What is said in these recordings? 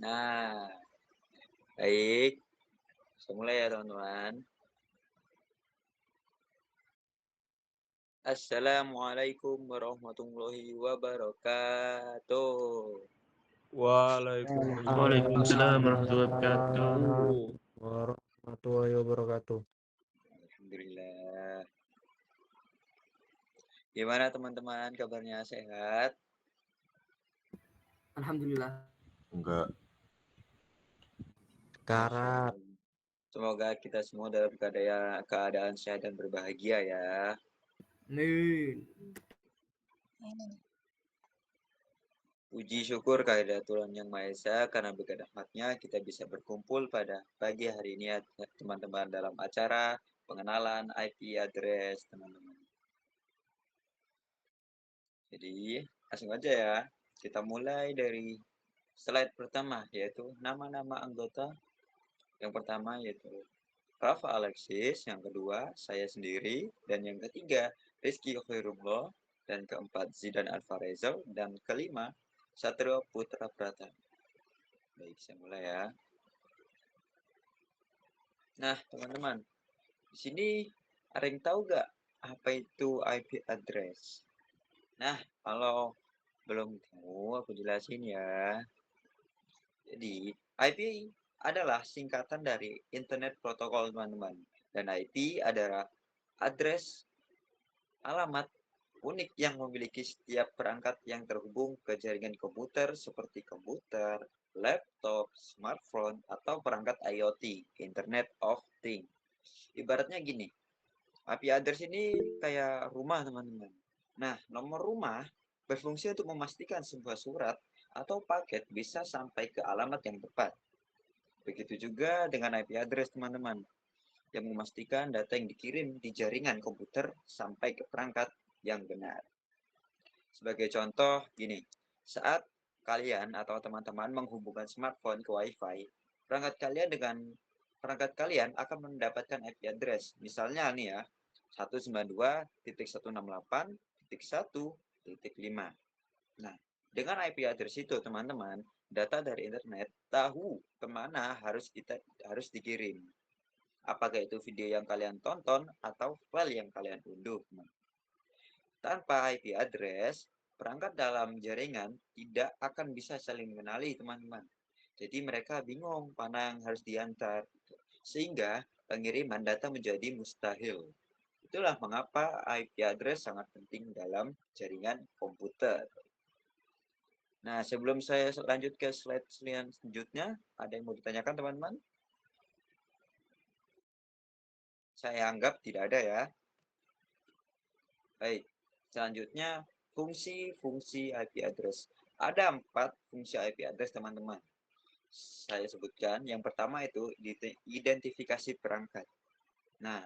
Nah, baik. Kita mulai ya teman-teman. Assalamualaikum warahmatullahi wabarakatuh. Waalaikumsalam warahmatullahi wabarakatuh. Waalaikumsalam warahmatullahi wabarakatuh. Alhamdulillah. Gimana teman-teman kabarnya, sehat? Alhamdulillah. Enggak. Masya Karat. Allah. Semoga kita semua dalam keadaan sehat dan berbahagia ya. Amin. Puji syukur kehadirat Tuhan Yang Maha Esa, karena berkat rahmatnya kita bisa berkumpul pada pagi hari ini ya teman-teman, dalam acara pengenalan IP address teman-teman. Jadi langsung aja ya, kita mulai dari slide pertama, yaitu nama-nama anggota. Yang pertama yaitu Rafa Alexis, yang kedua saya sendiri, dan yang ketiga Rizky Khairullah, dan keempat Zidan Alvarezal, dan kelima Satrio Putra Prata. Baik, saya mulai ya. Nah, teman-teman, di sini ada yang tahu gak apa itu IP address? Nah, kalau belum tahu, aku jelasin ya. Jadi, IP adalah singkatan dari Internet Protocol, teman-teman. Dan IP adalah address alamat unik yang memiliki setiap perangkat yang terhubung ke jaringan komputer seperti komputer, laptop, smartphone, atau perangkat IoT, Internet of Things. Ibaratnya gini, IP address ini kayak rumah, teman-teman. Nah, nomor rumah berfungsi untuk memastikan sebuah surat atau paket bisa sampai ke alamat yang tepat. Begitu juga dengan IP address, teman-teman, yang memastikan data yang dikirim di jaringan komputer sampai ke perangkat yang benar. Sebagai contoh, gini, saat kalian atau teman-teman menghubungkan smartphone ke WiFi, perangkat kalian akan mendapatkan IP address. Misalnya nih ya, 192.168.1.5. Nah, dengan IP address itu, teman-teman, data dari internet tahu kemana harus dikirim. Apakah itu video yang kalian tonton atau file yang kalian unduh. Tanpa IP address, perangkat dalam jaringan tidak akan bisa saling mengenali, teman-teman. Jadi mereka bingung mana yang harus diantar. Sehingga pengiriman data menjadi mustahil. Itulah mengapa IP address sangat penting dalam jaringan komputer. Nah, sebelum saya lanjut ke slide selanjutnya, ada yang mau ditanyakan, teman-teman? Saya anggap tidak ada ya. Baik, selanjutnya fungsi-fungsi IP address. Ada 4 fungsi IP address, teman-teman. Saya sebutkan. Yang pertama itu identifikasi perangkat. Nah,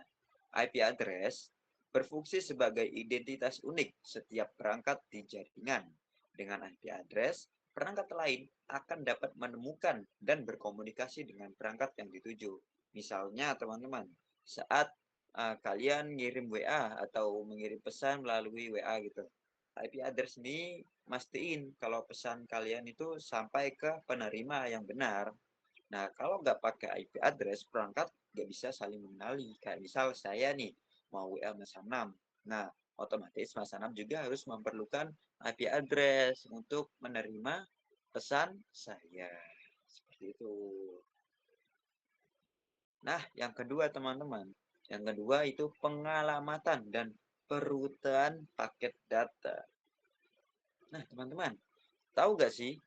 IP address berfungsi sebagai identitas unik setiap perangkat di jaringan. Dengan IP address, perangkat lain akan dapat menemukan dan berkomunikasi dengan perangkat yang dituju. Misalnya, teman-teman, saat kalian ngirim WA atau mengirim pesan melalui WA gitu, IP address ini mastiin kalau pesan kalian itu sampai ke penerima yang benar. Nah, kalau nggak pakai IP address, perangkat nggak bisa saling mengenali. Kayak misal saya nih, mau WA Mas Anam. Nah, otomatis Mas Anam juga harus memerlukan IP address untuk menerima pesan saya. Seperti itu. Nah, yang kedua, teman-teman. Yang kedua itu pengalamatan dan perutean paket data. Nah, teman-teman, tahu nggak sih,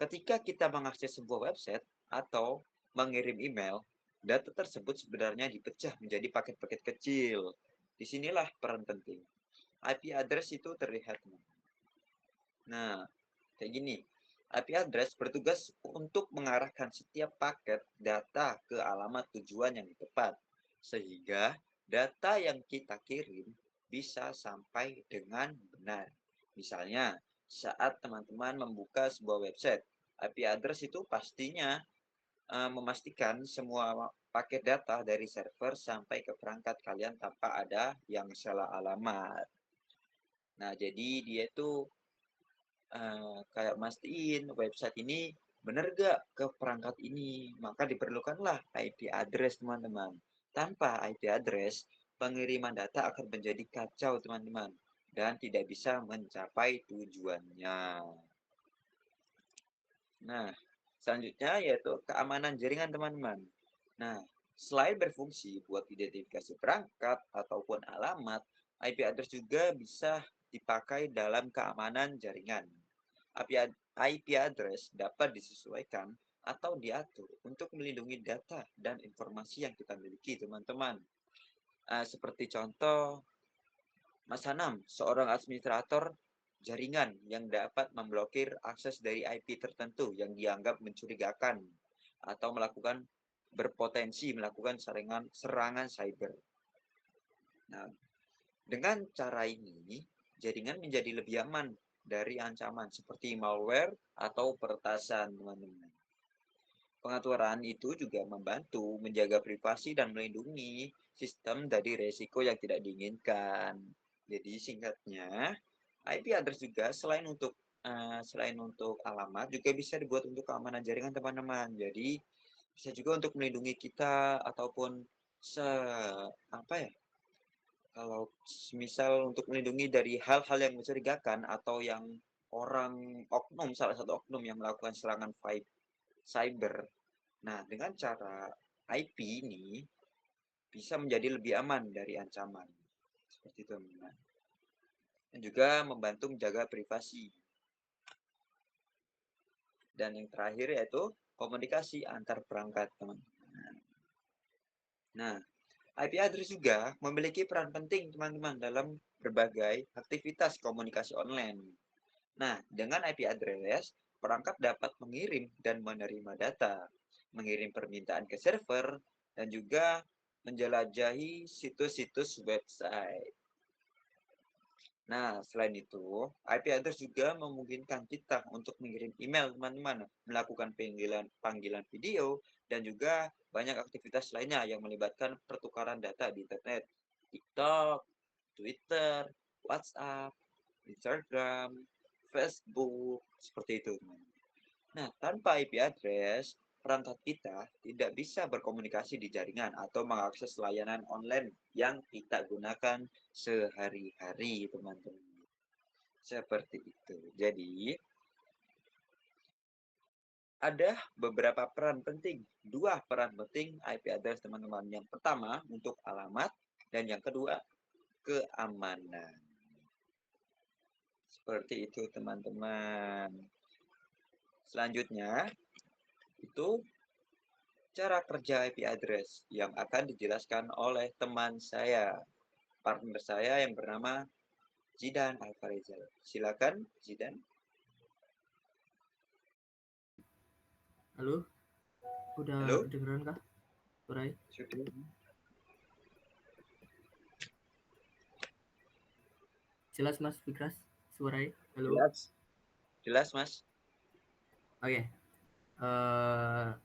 ketika kita mengakses sebuah website atau mengirim email, data tersebut sebenarnya dipecah menjadi paket-paket kecil. Disinilah peran penting. IP address itu terlihat. Nah, kayak gini. IP address bertugas untuk mengarahkan setiap paket data ke alamat tujuan yang tepat. Sehingga data yang kita kirim bisa sampai dengan benar. Misalnya, saat teman-teman membuka sebuah website, IP address itu pastinya memastikan semua paket data dari server sampai ke perangkat kalian tanpa ada yang salah alamat. Nah, jadi dia itu kayak mastiin website ini benar gak ke perangkat ini? Maka diperlukanlah IP address, teman-teman. Tanpa IP address, pengiriman data akan menjadi kacau, teman-teman, dan tidak bisa mencapai tujuannya. Nah, selanjutnya yaitu keamanan jaringan, teman-teman. Nah, selain berfungsi buat identifikasi perangkat ataupun alamat, IP address juga bisa dipakai dalam keamanan jaringan. IP address dapat disesuaikan atau diatur untuk melindungi data dan informasi yang kita miliki, teman-teman. Seperti contoh, Mas Hanam, seorang administrator jaringan yang dapat memblokir akses dari IP tertentu yang dianggap mencurigakan atau berpotensi melakukan serangan cyber. Nah, dengan cara ini, jaringan menjadi lebih aman dari ancaman seperti malware atau peretasan, teman-teman. Pengaturan itu juga membantu menjaga privasi dan melindungi sistem dari resiko yang tidak diinginkan. Jadi singkatnya, IP address juga selain untuk alamat juga bisa dibuat untuk keamanan jaringan, teman-teman. Jadi bisa juga untuk melindungi kita ataupun apa ya? Kalau misal untuk melindungi dari hal-hal yang mencurigakan atau yang salah satu oknum yang melakukan serangan cyber. Nah, dengan cara IP ini bisa menjadi lebih aman dari ancaman. Seperti itu, teman-teman. Dan juga membantu menjaga privasi. Dan yang terakhir yaitu komunikasi antar perangkat, teman-teman. Nah, IP address juga memiliki peran penting, teman-teman, dalam berbagai aktivitas komunikasi online. Nah, dengan IP address, perangkat dapat mengirim dan menerima data, mengirim permintaan ke server, dan juga menjelajahi situs-situs website. Nah, selain itu, IP address juga memungkinkan kita untuk mengirim email, teman-teman, melakukan panggilan video, dan juga banyak aktivitas lainnya yang melibatkan pertukaran data di internet. TikTok, Twitter, WhatsApp, Instagram, Facebook, seperti itu, teman-teman. Nah, tanpa IP address, perangkat kita tidak bisa berkomunikasi di jaringan atau mengakses layanan online yang kita gunakan sehari-hari, teman-teman. Seperti itu. Jadi, ada beberapa dua peran penting IP address, teman-teman. Yang pertama, untuk alamat, dan yang kedua, keamanan. Seperti itu, teman-teman. Selanjutnya, itu cara kerja IP address yang akan dijelaskan oleh teman saya, partner saya yang bernama Zidan Alvarezal. Silakan, Zidan. Halo, udah Halo, kedengeran kah, Surai? sudah. Jelas Mas Fikras, Surai? Halo. Jelas, jelas, Mas. Oke.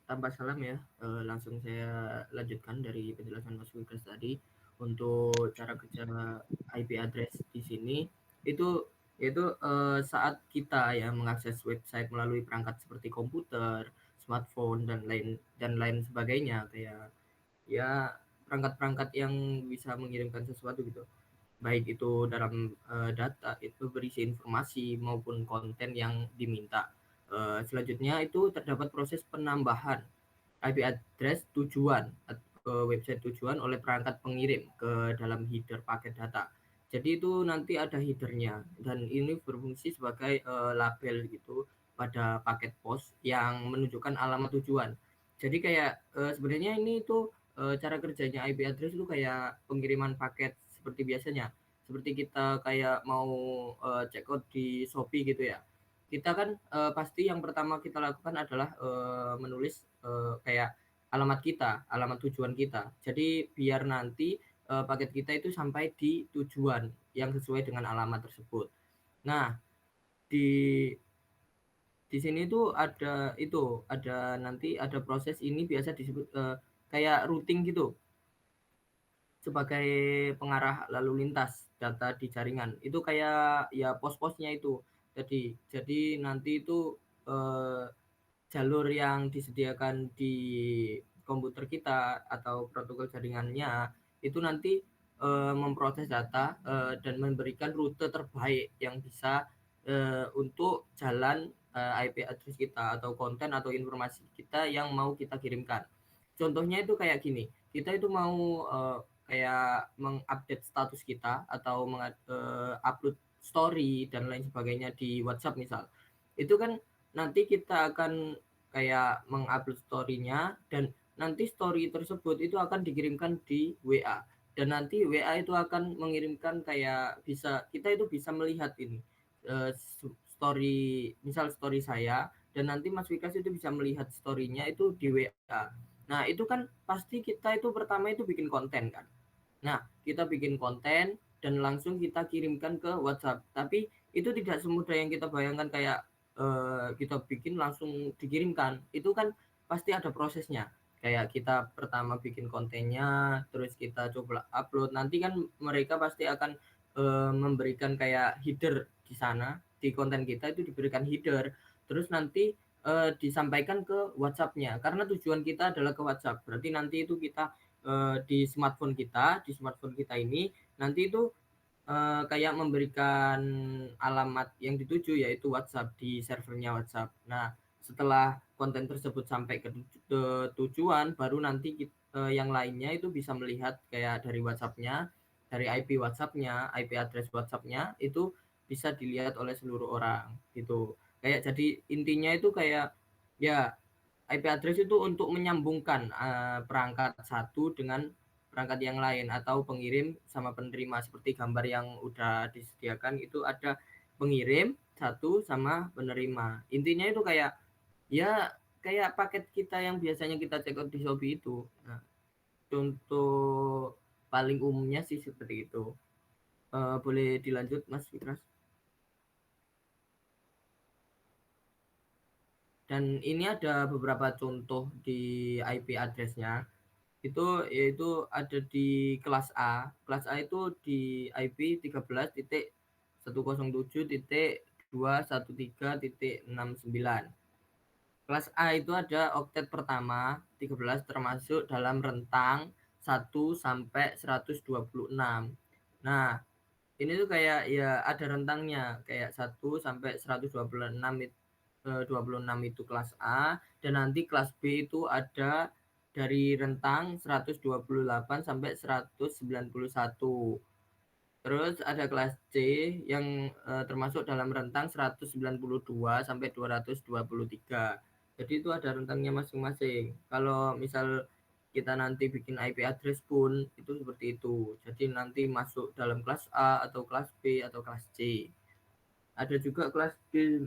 Tanpa salam ya, langsung saya lanjutkan dari penjelasan Mas Fikras tadi. Untuk cara kerja IP address di sini itu saat kita ya mengakses website melalui perangkat seperti komputer, smartphone dan lain sebagainya, kayak ya perangkat-perangkat yang bisa mengirimkan sesuatu gitu. Baik itu dalam data itu berisi informasi maupun konten yang diminta. Selanjutnya itu terdapat proses penambahan IP address tujuan ke website tujuan oleh perangkat pengirim ke dalam header paket data. Jadi itu nanti ada headernya dan ini berfungsi sebagai label gitu pada paket pos yang menunjukkan alamat tujuan. Jadi kayak sebenarnya ini itu cara kerjanya IP address itu kayak pengiriman paket seperti biasanya. Seperti kita kayak mau check out di Shopee gitu ya. Kita kan pasti yang pertama kita lakukan adalah menulis kayak alamat tujuan kita. Jadi biar nanti paket kita itu sampai di tujuan yang sesuai dengan alamat tersebut. Nah, di sini tuh ada proses ini biasa disebut kayak routing gitu sebagai pengarah lalu lintas data di jaringan. Itu kayak ya pos-posnya itu. Jadi nanti itu jalur yang disediakan di komputer kita atau protokol jaringannya itu nanti memproses data dan memberikan rute terbaik yang bisa untuk jalan IP address kita atau konten atau informasi kita yang mau kita kirimkan. Contohnya itu kayak gini, kita itu mau kayak mengupdate status kita atau upload story dan lain sebagainya di WhatsApp misal. Itu kan nanti kita akan kayak mengupload story-nya dan nanti story tersebut itu akan dikirimkan di WA dan nanti WA itu akan mengirimkan kayak kita itu bisa melihat ini story, misal story saya dan nanti Mas Wikas itu bisa melihat story-nya itu di WA. Nah, itu kan pasti kita itu pertama itu bikin konten kan. Nah, kita bikin konten dan langsung kita kirimkan ke WhatsApp. Tapi itu tidak semudah yang kita bayangkan kayak kita bikin langsung dikirimkan. Itu kan pasti ada prosesnya. Kayak kita pertama bikin kontennya, terus kita coba upload. Nanti kan mereka pasti akan memberikan kayak header di sana, di konten kita itu diberikan header. Terus nanti disampaikan ke WhatsApp-nya. Karena tujuan kita adalah ke WhatsApp. Berarti nanti itu kita di smartphone kita ini nanti itu kayak memberikan alamat yang dituju yaitu WhatsApp di servernya WhatsApp. Nah, setelah konten tersebut sampai ke tujuan, baru nanti yang lainnya itu bisa melihat kayak dari WhatsApp-nya, dari IP WhatsApp-nya, IP address WhatsApp-nya itu bisa dilihat oleh seluruh orang gitu. Kayak jadi intinya itu kayak ya IP address itu untuk menyambungkan perangkat satu dengan perangkat yang lain atau pengirim sama penerima seperti gambar yang udah disediakan itu ada pengirim satu sama penerima. Intinya itu kayak ya kayak paket kita yang biasanya kita check out di Shopee itu. Nah, contoh paling umumnya sih seperti itu. Boleh dilanjut Mas Fitras? Dan ini ada beberapa contoh di IP address-nya. Itu yaitu ada di kelas A. Kelas A itu di IP 13.101.213.69. Kelas A itu ada oktet pertama 13 termasuk dalam rentang 1 sampai 126. Nah, ini tuh kayak ya ada rentangnya kayak 1 sampai 126 26 itu kelas A dan nanti kelas B itu ada dari rentang 128 sampai 191. Terus ada kelas C yang termasuk dalam rentang 192 sampai 223. Jadi itu ada rentangnya masing-masing. Kalau misal kita nanti bikin IP address pun itu seperti itu. Jadi nanti masuk dalam kelas A atau kelas B atau kelas C. Ada juga kelas D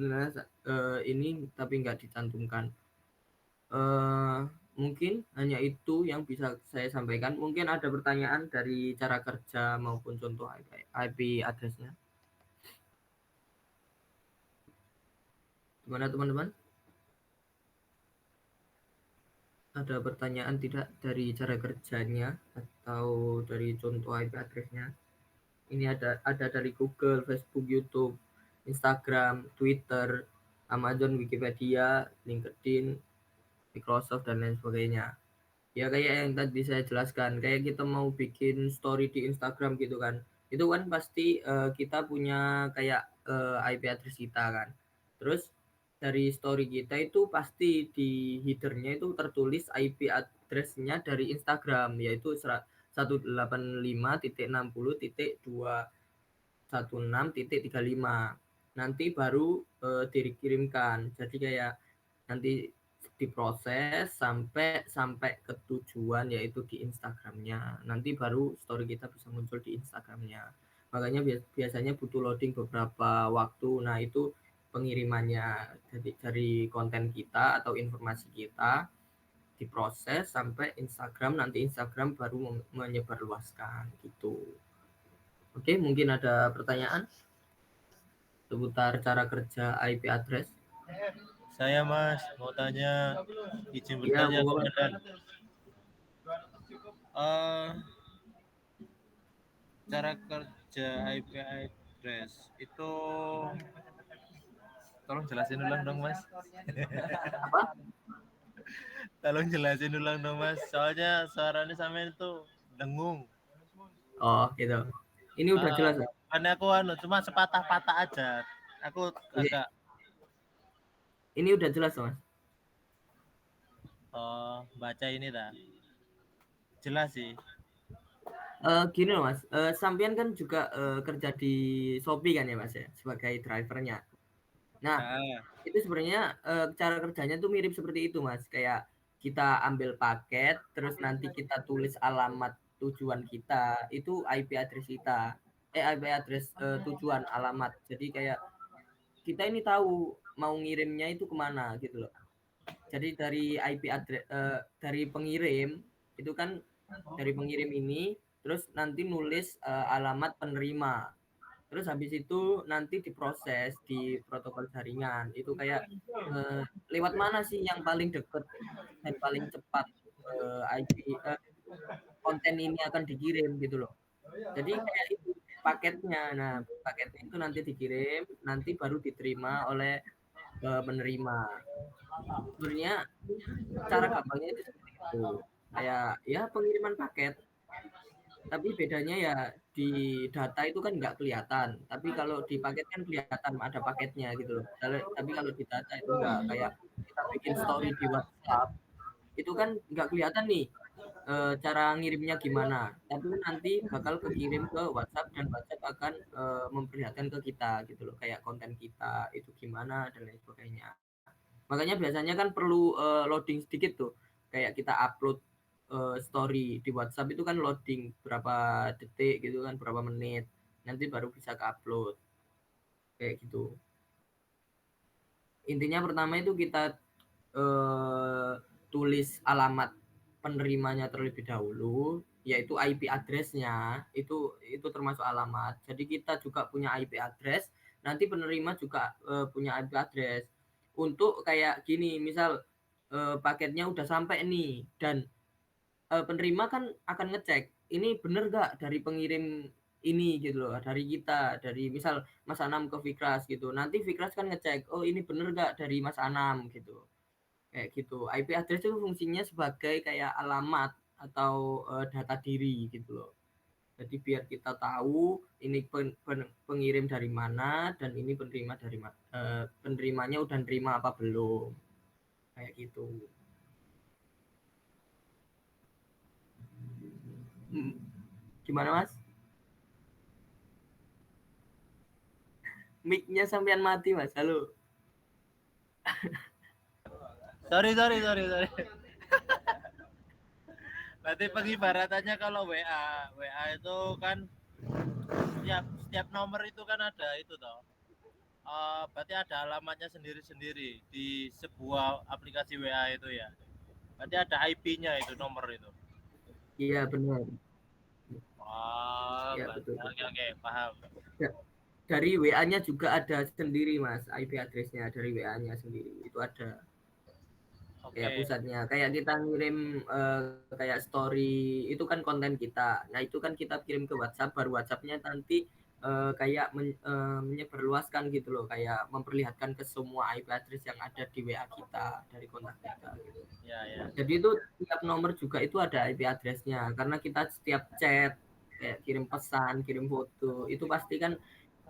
ini tapi nggak dicantumkan. Mungkin hanya itu yang bisa saya sampaikan. Mungkin ada pertanyaan dari cara kerja maupun contoh IP address-nya. Gimana teman-teman? Ada pertanyaan tidak dari cara kerjanya atau dari contoh IP address-nya? Ini ada dari Google, Facebook, YouTube, Instagram, Twitter, Amazon, Wikipedia, LinkedIn, Microsoft dan lain sebagainya. Ya kayak yang tadi saya jelaskan, kayak kita mau bikin story di Instagram gitu kan. Itu kan pasti kita punya kayak IP address kita kan. Terus dari story kita itu pasti di header-nya itu tertulis IP address-nya dari Instagram yaitu 185.60.216.35. Nanti baru dikirimkan. Jadi kayak nanti diproses sampai ke tujuan yaitu di Instagramnya. Nanti baru story kita bisa muncul di Instagramnya. Makanya biasanya butuh loading beberapa waktu. Nah itu pengirimannya dari konten kita atau informasi kita diproses sampai Instagram. Nanti Instagram baru menyebarluaskan gitu. Oke, mungkin ada pertanyaan seputar cara kerja IP address. Saya Mas mau tanya, izin Iya, bertanya monggo, Mas. komandan. Cara kerja IP address itu tolong jelasin ulang dong Mas. Apa? Tolong jelasin ulang dong Mas. Soalnya suaranya sampean itu dengung. Oh gitu. Ini udah jelas ya? Karena aku cuma sepatah-patah aja. Aku agak Ini udah jelas Mas. baca ini dah. Jelas sih. Gini loh Mas, sampean kan juga kerja di Shopee kan ya Mas ya, sebagai drivernya. Nah, itu sebenarnya cara kerjanya tuh mirip seperti itu Mas, kayak kita ambil paket, terus nanti kita tulis alamat tujuan kita, itu IP address kita, IP address tujuan alamat. Jadi kayak kita ini tahu mau ngirimnya itu kemana gitu loh. Jadi dari IP address dari pengirim itu kan dari pengirim ini terus nanti nulis alamat penerima. Terus habis itu nanti diproses di protokol jaringan. Itu kayak lewat mana sih yang paling deket dan paling cepat IP konten ini akan dikirim gitu loh. Jadi kayak itu paketnya. Nah, paketnya itu nanti dikirim, nanti baru diterima oleh penerima. Sebenarnya cara gampangnya itu seperti itu. Kayak ya pengiriman paket, tapi bedanya ya di data itu kan nggak kelihatan. Tapi kalau di paket kan kelihatan ada paketnya gitu loh. Tapi kalau di data itu nggak, kayak kita bikin story di WhatsApp, itu kan nggak kelihatan nih cara ngirimnya gimana. Tapi nanti bakal kekirim ke WhatsApp dan WhatsApp akan memperlihatkan ke kita gitu loh, kayak konten kita itu gimana dan lain sebagainya. Makanya biasanya kan perlu loading sedikit tuh. Kayak kita upload story di WhatsApp itu kan loading berapa detik gitu kan, berapa menit. Nanti baru bisa ke-upload. Kayak gitu. Intinya pertama itu kita tulis alamat penerimanya terlebih dahulu, yaitu IP address-nya. Itu termasuk alamat. Jadi kita juga punya IP address, nanti penerima juga punya IP address. Untuk kayak gini, misal paketnya udah sampai nih dan penerima kan akan ngecek ini bener gak dari pengirim ini gitu loh, dari kita, dari misal Mas Anam ke Fikras gitu. Nanti Fikras kan ngecek, oh ini bener gak dari Mas Anam gitu. Kayak gitu. IP address itu fungsinya sebagai kayak alamat atau data diri gitu loh. Jadi biar kita tahu ini pengirim dari mana dan ini penerima dari mana. Penerimanya udah nerima apa belum. Kayak gitu. Gimana Mas? Mic-nya sampean mati Mas. Halo. Sorry. Berarti pengibaratannya kalau WA itu kan setiap nomor itu kan ada itu toh. Berarti ada alamatnya sendiri-sendiri di sebuah aplikasi WA itu ya. Berarti ada IP-nya itu nomor itu. Iya benar. Oh, Ya betul. Oke, paham. Ya, dari WA-nya juga ada sendiri Mas, IP address-nya dari WA-nya sendiri itu ada. Kayak pusatnya, kayak kita ngirim kayak story itu kan konten kita. Nah itu kan kita kirim ke WhatsApp, baru WhatsApp-nya nanti kayak menyebarluaskan gitu loh, kayak memperlihatkan ke semua IP address yang ada di WA kita dari kontak kita gitu. Ya. Jadi itu tiap nomor juga itu ada IP address-nya, karena kita setiap chat kayak kirim pesan, kirim foto itu pasti kan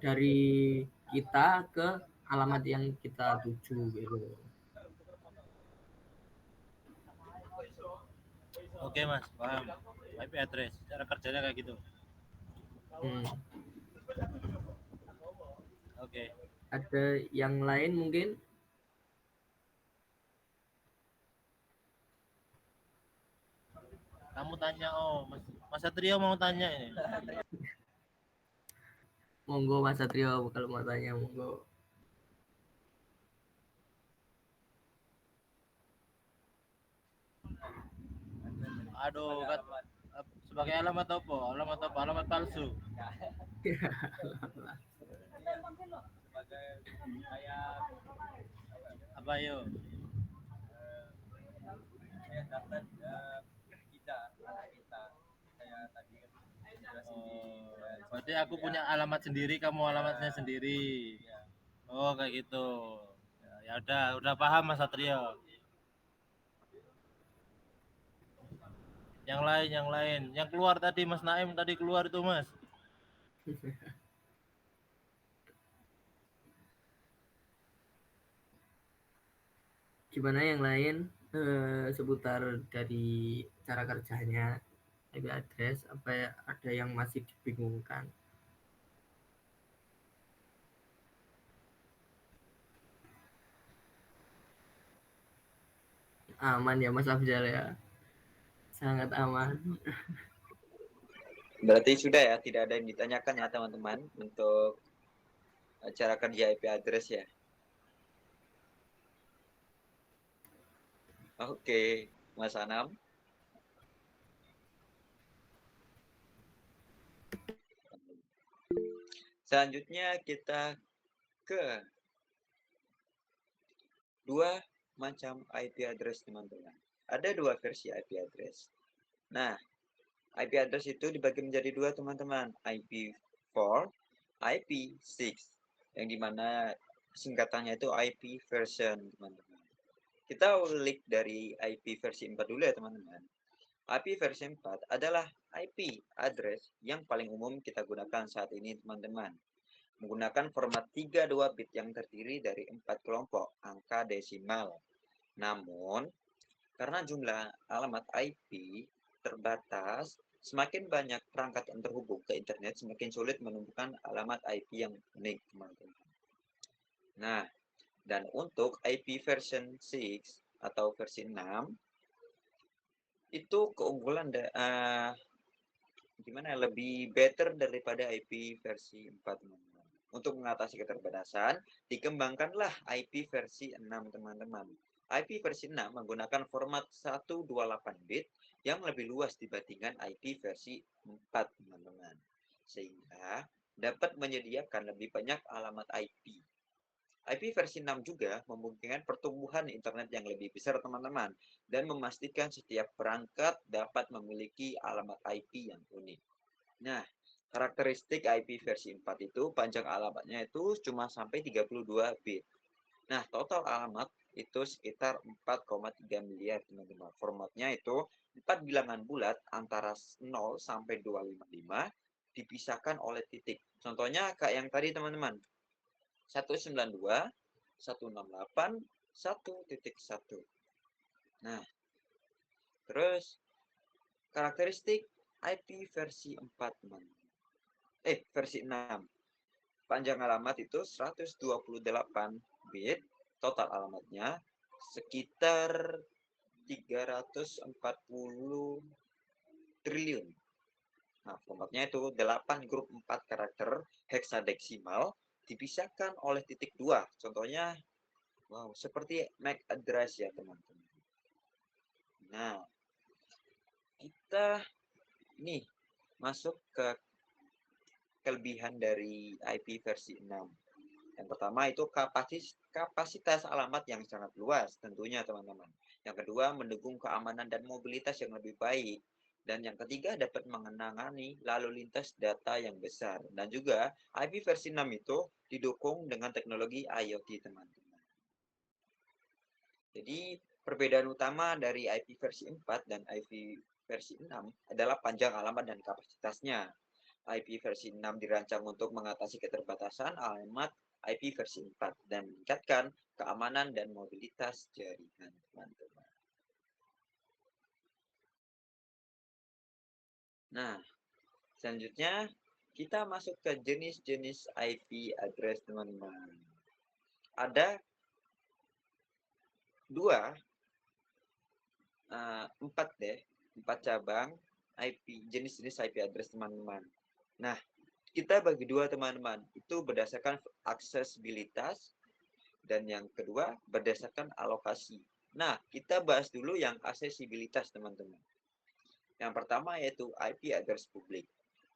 dari kita ke alamat yang kita tuju gitu. Oke Mas, paham. IP address, cara kerjanya kayak gitu. Oke. Ada yang lain mungkin? Kamu tanya, Mas Satrio mau tanya ini. Monggo Mas Satrio kalau mau tanya monggo. Aduh, sebagai alamat apa? Alamat palsu. Apa yuk? Saya dapat kita kayak tadi berarti aku punya alamat sendiri, kamu alamatnya sendiri. Oh, kayak gitu. Ya udah paham Mas Satrio. Yang lain. Yang keluar tadi Mas Naim tadi keluar itu, Mas. Gimana yang lain seputar dari cara kerjanya IP address, apa ya, ada yang masih dibingungkan? Aman ya Mas Afjal ya, sangat aman. Berarti sudah ya, tidak ada yang ditanyakan ya teman-teman untuk cara kerja IP address ya. Oke, Mas Anam. Selanjutnya kita ke dua macam IP address teman-teman. Ada dua versi IP address. Nah, IP address itu dibagi menjadi dua teman-teman, IP4, IP6, yang dimana singkatannya itu IP version teman-teman. Kita ulik dari IP versi 4 dulu ya teman-teman. IP versi 4 adalah IP address yang paling umum kita gunakan saat ini teman-teman. Menggunakan format 32 bit yang terdiri dari 4 kelompok angka desimal. Namun, karena jumlah alamat IP terbatas, semakin banyak perangkat yang terhubung ke internet, semakin sulit menemukan alamat IP yang unik, teman-teman. Nah, dan untuk IP version 6 atau versi 6, itu keunggulan gimana lebih better daripada IP versi 4, teman-teman. Untuk mengatasi keterbatasan, dikembangkanlah IP versi 6, teman-teman. IP versi 6 menggunakan format 128 bit yang lebih luas dibandingkan IP versi 4, teman-teman. Sehingga dapat menyediakan lebih banyak alamat IP. IP versi 6 juga memungkinkan pertumbuhan internet yang lebih besar, teman-teman, dan memastikan setiap perangkat dapat memiliki alamat IP yang unik. Nah, karakteristik IP versi 4 itu panjang alamatnya itu cuma sampai 32 bit. Nah, total alamat itu sekitar 4,3 miliar, teman-teman. Formatnya itu 4 bilangan bulat antara 0 sampai 255 dipisahkan oleh titik. Contohnya kayak yang tadi, teman-teman. 192, 168, 1.1. Nah, terus karakteristik IP versi 4, teman-teman. Versi 6. Panjang alamat itu 128 bit, total alamatnya sekitar 340 triliun. Nah, formatnya itu 8 grup 4 karakter heksadesimal dipisahkan oleh titik 2. Contohnya, wow, seperti MAC address ya, teman-teman. Nah, kita ini masuk ke kelebihan dari IP versi 6. Yang pertama itu kapasitas alamat yang sangat luas tentunya, teman-teman. Yang kedua, mendukung keamanan dan mobilitas yang lebih baik. Dan yang ketiga, dapat mengenangani lalu lintas data yang besar. Dan juga IP versi 6 itu didukung dengan teknologi IoT, teman-teman. Jadi perbedaan utama dari IP versi 4 dan IP versi 6 adalah panjang alamat dan kapasitasnya. IP versi 6 dirancang untuk mengatasi keterbatasan alamat IP versi 4 dan meningkatkan keamanan dan mobilitas jaringan, teman-teman. Nah, selanjutnya kita masuk ke jenis-jenis IP address, teman-teman. Ada empat cabang IP, jenis-jenis IP address, teman-teman. Nah, kita bagi dua, teman-teman. Itu berdasarkan aksesibilitas, dan yang kedua berdasarkan alokasi. Nah, kita bahas dulu yang aksesibilitas, teman-teman. Yang pertama yaitu IP address publik.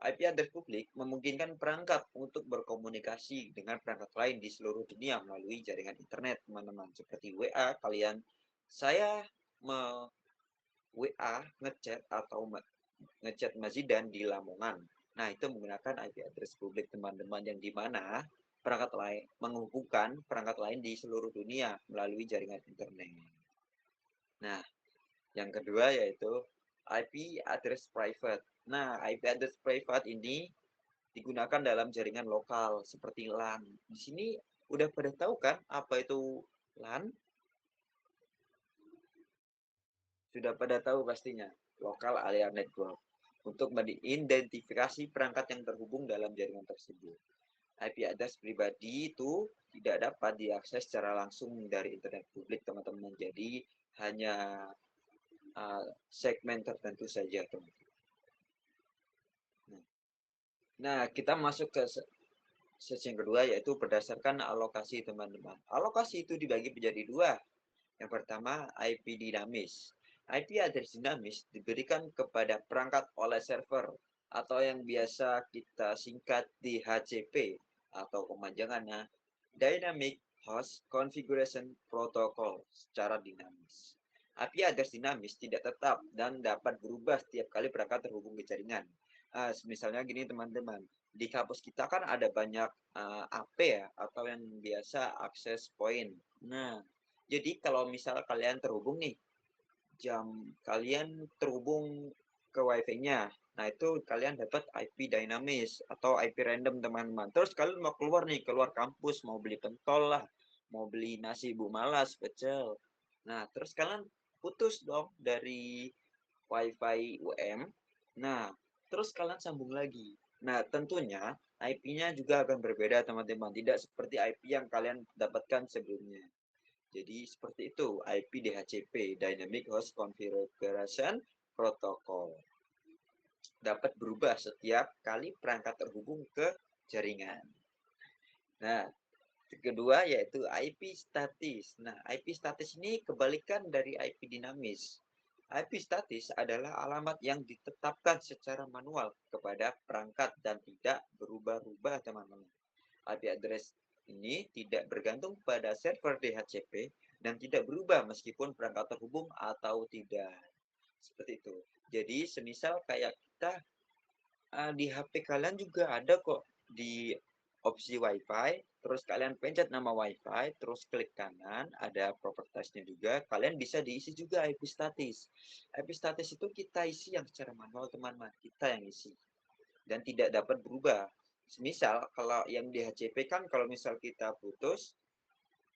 IP address publik memungkinkan perangkat untuk berkomunikasi dengan perangkat lain di seluruh dunia melalui jaringan internet, teman-teman. Seperti WA, saya WA, ngechat atau ngechat Mas Zidan di Lamongan. Nah, itu menggunakan IP address publik, teman-teman, yang dimana menghubungkan perangkat lain di seluruh dunia melalui jaringan internet. Nah, yang kedua yaitu IP address private. Nah, IP address private ini digunakan dalam jaringan lokal seperti LAN. Di sini udah pada tahu kan apa itu LAN? Sudah pada tahu pastinya, Local Area Network. Untuk mengidentifikasi perangkat yang terhubung dalam jaringan tersebut. IP address pribadi itu tidak dapat diakses secara langsung dari internet publik, teman-teman. Jadi hanya segmen tertentu saja, teman-teman. Nah, kita masuk ke sesi yang kedua, yaitu berdasarkan alokasi, teman-teman. Alokasi itu dibagi menjadi dua. Yang pertama, IP dinamis. IP address dinamis diberikan kepada perangkat oleh server atau yang biasa kita singkat DHCP atau kepanjangannya Dynamic Host Configuration Protocol secara dinamis. IP address dinamis tidak tetap dan dapat berubah setiap kali perangkat terhubung ke jaringan. Misalnya gini teman-teman, di kampus kita kan ada banyak AP ya, atau yang biasa access point. Nah, jadi kalau misal kalian terhubung nih, kalian terhubung ke wifi-nya. Nah, itu kalian dapat IP dinamis atau IP random, teman-teman. Terus kalian mau keluar nih, keluar kampus, mau beli pentol lah, mau beli nasi Bu Malas, pecel. Nah, terus kalian putus dong dari wifi UM. Nah, terus kalian sambung lagi. Nah, tentunya IP-nya juga akan berbeda, teman-teman. Tidak seperti IP yang kalian dapatkan sebelumnya. Jadi seperti itu IP DHCP, Dynamic Host Configuration Protocol. Dapat berubah setiap kali perangkat terhubung ke jaringan. Nah, kedua yaitu IP statis. Nah, IP statis ini kebalikan dari IP dinamis. IP statis adalah alamat yang ditetapkan secara manual kepada perangkat dan tidak berubah-ubah, teman-teman. IP address ini tidak bergantung pada server DHCP dan tidak berubah meskipun perangkat terhubung atau tidak. Seperti itu. Jadi semisal kayak kita di HP kalian juga ada kok di opsi WiFi, terus kalian pencet nama WiFi, terus klik kanan, ada propertiesnya juga, kalian bisa diisi juga IP statis. IP statis itu kita isi yang secara manual, teman-teman, kita yang isi dan tidak dapat berubah. Misal kalau yang di HCP kan kalau misal kita putus,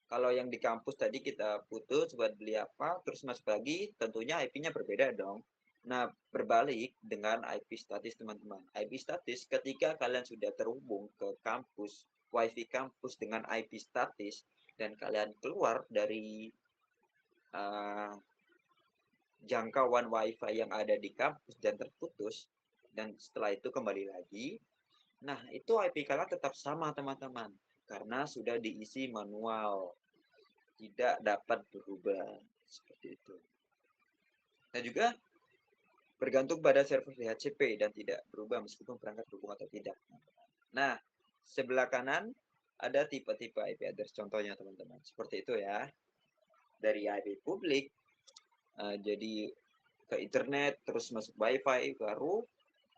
kalau yang di kampus tadi kita putus buat beli apa, terus masuk lagi, tentunya IP-nya berbeda dong. Nah, berbalik dengan IP statis, teman-teman. IP statis ketika kalian sudah terhubung ke kampus, WiFi kampus dengan IP statis, dan kalian keluar dari jangkauan WiFi yang ada di kampus dan terputus, dan setelah itu kembali lagi, nah, itu IP kalian tetap sama, teman-teman, karena sudah diisi manual, tidak dapat berubah seperti itu. Dan juga bergantung pada server DHCP dan tidak berubah meskipun perangkat terhubung atau tidak. Nah, sebelah kanan ada tipe-tipe IP address contohnya, teman-teman. Seperti itu ya. Dari IP publik, jadi ke internet, terus masuk WiFi, baru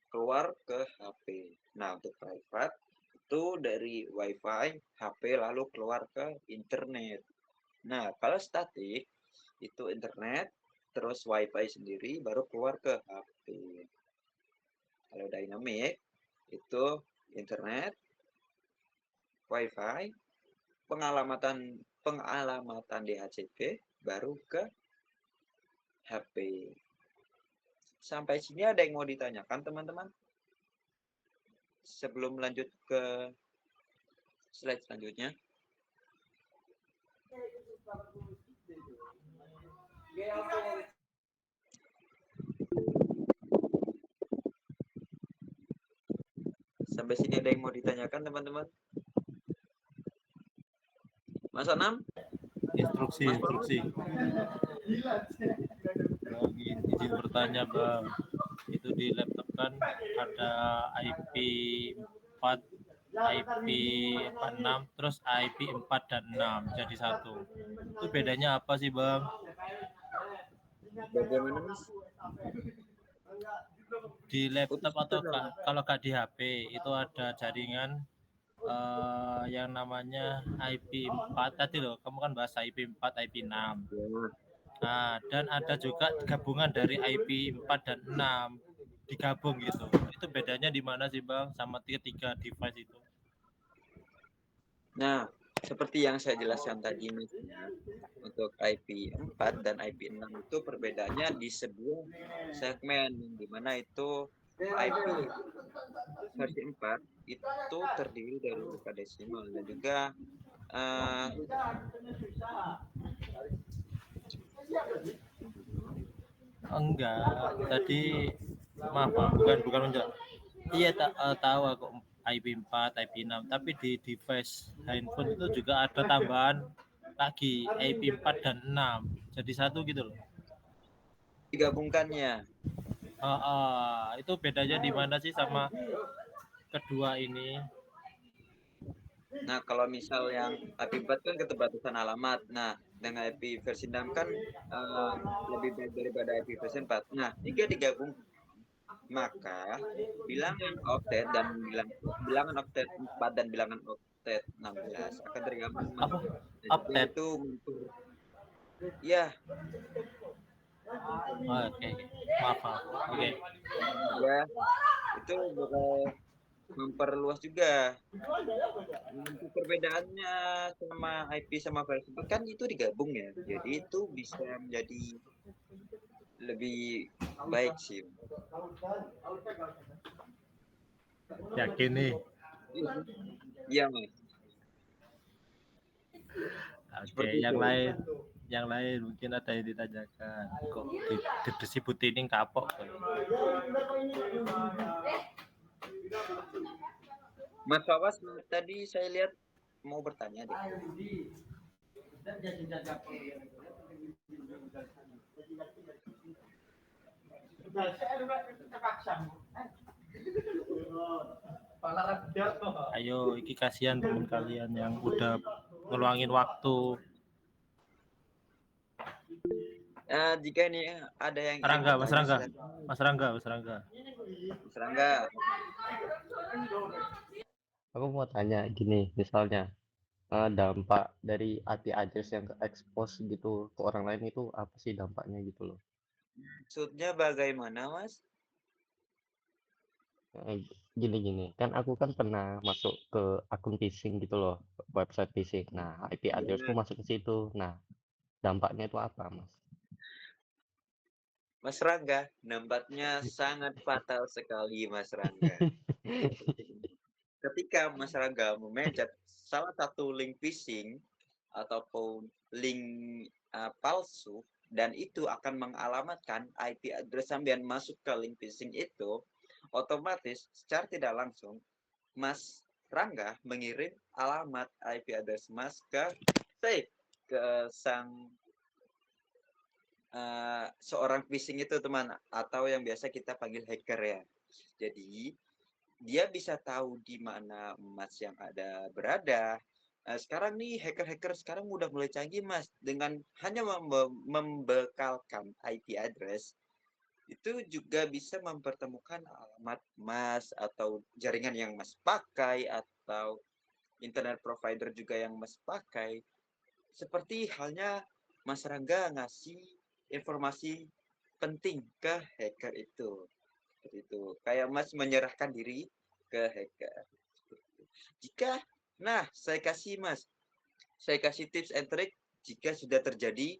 keluar ke HP. Nah, untuk private itu dari WiFi, HP, lalu keluar ke internet. Nah, kalau statik itu internet, terus WiFi sendiri, baru keluar ke HP. Kalau dynamic itu internet, WiFi, pengalamatan DHCP, baru ke HP. Sampai sini ada yang mau ditanyakan, teman-teman? Sebelum lanjut ke slide selanjutnya. Sampai sini ada yang mau ditanyakan, teman-teman? Mas Anam? Instruksi. Lagi izin bertanya, Bang. Itu di laptop kan ada IP 4, IP 6, terus IP 4 dan 6 jadi satu. Itu bedanya apa sih, Bang? Bagaimana, Mas? Di laptop atau kalau nggak di HP itu ada jaringan yang namanya IP4 tadi loh. Kamu kan bahas IP4, IP6. Ya. Nah, dan ada juga gabungan dari IP4 dan 6 digabung gitu. Itu bedanya di mana sih Bang sama tiga device itu? Nah, seperti yang saya jelaskan tadi Mas, ya, untuk IP4 dan IP6 itu perbedaannya di sebuah segmen di mana itu IP versi 4 itu terdiri dari angka desimal dan juga eh, Enggak, tadi maaf Pak, bukan menjawab. Iya tahu aku IP4, IP6, tapi di device handphone itu juga ada tambahan lagi IP4 dan 6. Jadi satu gitu loh. digabungkannya. Itu bedanya di mana sih sama kedua ini? Nah, kalau misal yang IP4 kan keterbatasan alamat. Nah, dengan IP versi 6 kan lebih baik daripada IP versi 4. Nah, jika digabung maka bilangan oktet dan bilangan oktet 4 dan bilangan oktet 16 akan tergabung Mas. Apa? Dan juga Update. itu ya Oke. Maaf. Oke. ya itu bakal memperluas juga. Untuk perbedaannya sama IP sama versi kan itu digabung ya. Jadi itu bisa menjadi lebih baik sih. Yakin nih. Iya, Mas. Oke, Seperti yang lain mungkin ada yang ditanyakan. Kok di Butining kapok? Mas Fawas tadi saya lihat mau bertanya deh. Ayo, iki kasihan teman kalian yang udah ngeluangin waktu. Jika ini ada yang ingin Rangga, Mas bertanya, Rangga. silakan. Mas Rangga, Mas Rangga. Mas Rangga. Aku mau tanya gini, misalnya dampak dari IP address yang ke expose gitu ke orang lain itu apa sih dampaknya gitu loh? Maksudnya bagaimana, Mas? Gini, kan aku kan pernah masuk ke akun phishing gitu loh, website phishing. Nah, IP addressku Ya. masuk ke situ. Nah, dampaknya itu apa, Mas? Mas Rangga, nampaknya sangat fatal sekali, Mas Rangga. Ketika Mas Rangga memencet salah satu link phishing ataupun link palsu dan itu akan mengalamatkan IP address sampean masuk ke link phishing itu, otomatis secara tidak langsung Mas Rangga mengirim alamat IP address Mas ke sang seorang phishing itu teman atau yang biasa kita panggil hacker ya. Jadi dia bisa tahu di mana Mas yang ada berada. Sekarang nih hacker-hacker sekarang udah mulai canggih Mas dengan hanya membekalkan IP address itu juga bisa mempertemukan alamat Mas atau jaringan yang Mas pakai atau internet provider juga yang Mas pakai. Seperti halnya Mas Rangga ngasih informasi penting ke hacker itu. Seperti itu. Kayak Mas menyerahkan diri ke hacker. Saya kasih Mas, saya kasih tips and trick jika sudah terjadi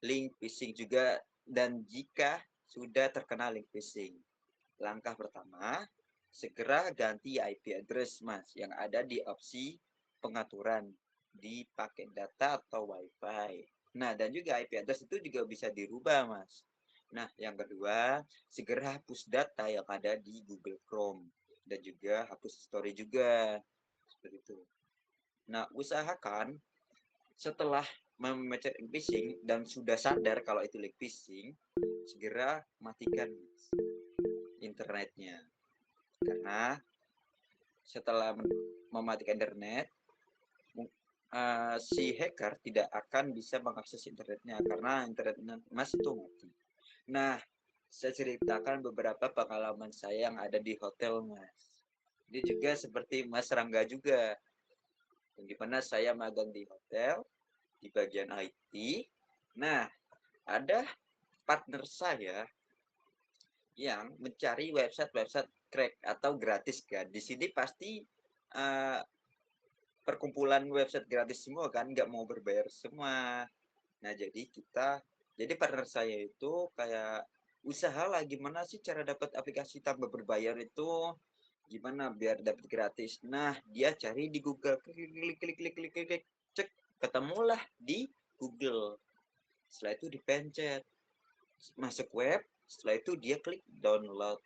link phishing juga dan jika sudah terkena link phishing. Langkah pertama, segera ganti IP address Mas yang ada di opsi pengaturan di paket data atau WiFi. Nah, dan juga IP address itu juga bisa dirubah, Mas. Nah, yang kedua, segera hapus data yang ada di Google Chrome dan juga hapus history juga. Seperti itu. Nah, usahakan setelah memencet link phishing dan sudah sadar kalau itu link phishing, segera matikan internetnya. Karena setelah mematikan internet, si hacker tidak akan bisa mengakses internetnya karena internetnya Mas itu mati. Nah, saya ceritakan beberapa pengalaman saya yang ada di hotel, Mas. Ini juga seperti Mas Rangga juga, di mana saya magang di hotel di bagian IT. Nah, ada partner saya yang mencari website-website crack atau gratis kan. Di sini pasti perkumpulan website gratis semua kan, nggak mau berbayar semua. Nah, jadi partner saya itu kayak usaha lah gimana sih cara dapat aplikasi tanpa berbayar itu gimana biar dapat gratis. Nah, dia cari di Google, klik, cek, ketemulah di Google. Setelah itu dipencet, masuk web, setelah itu dia klik download.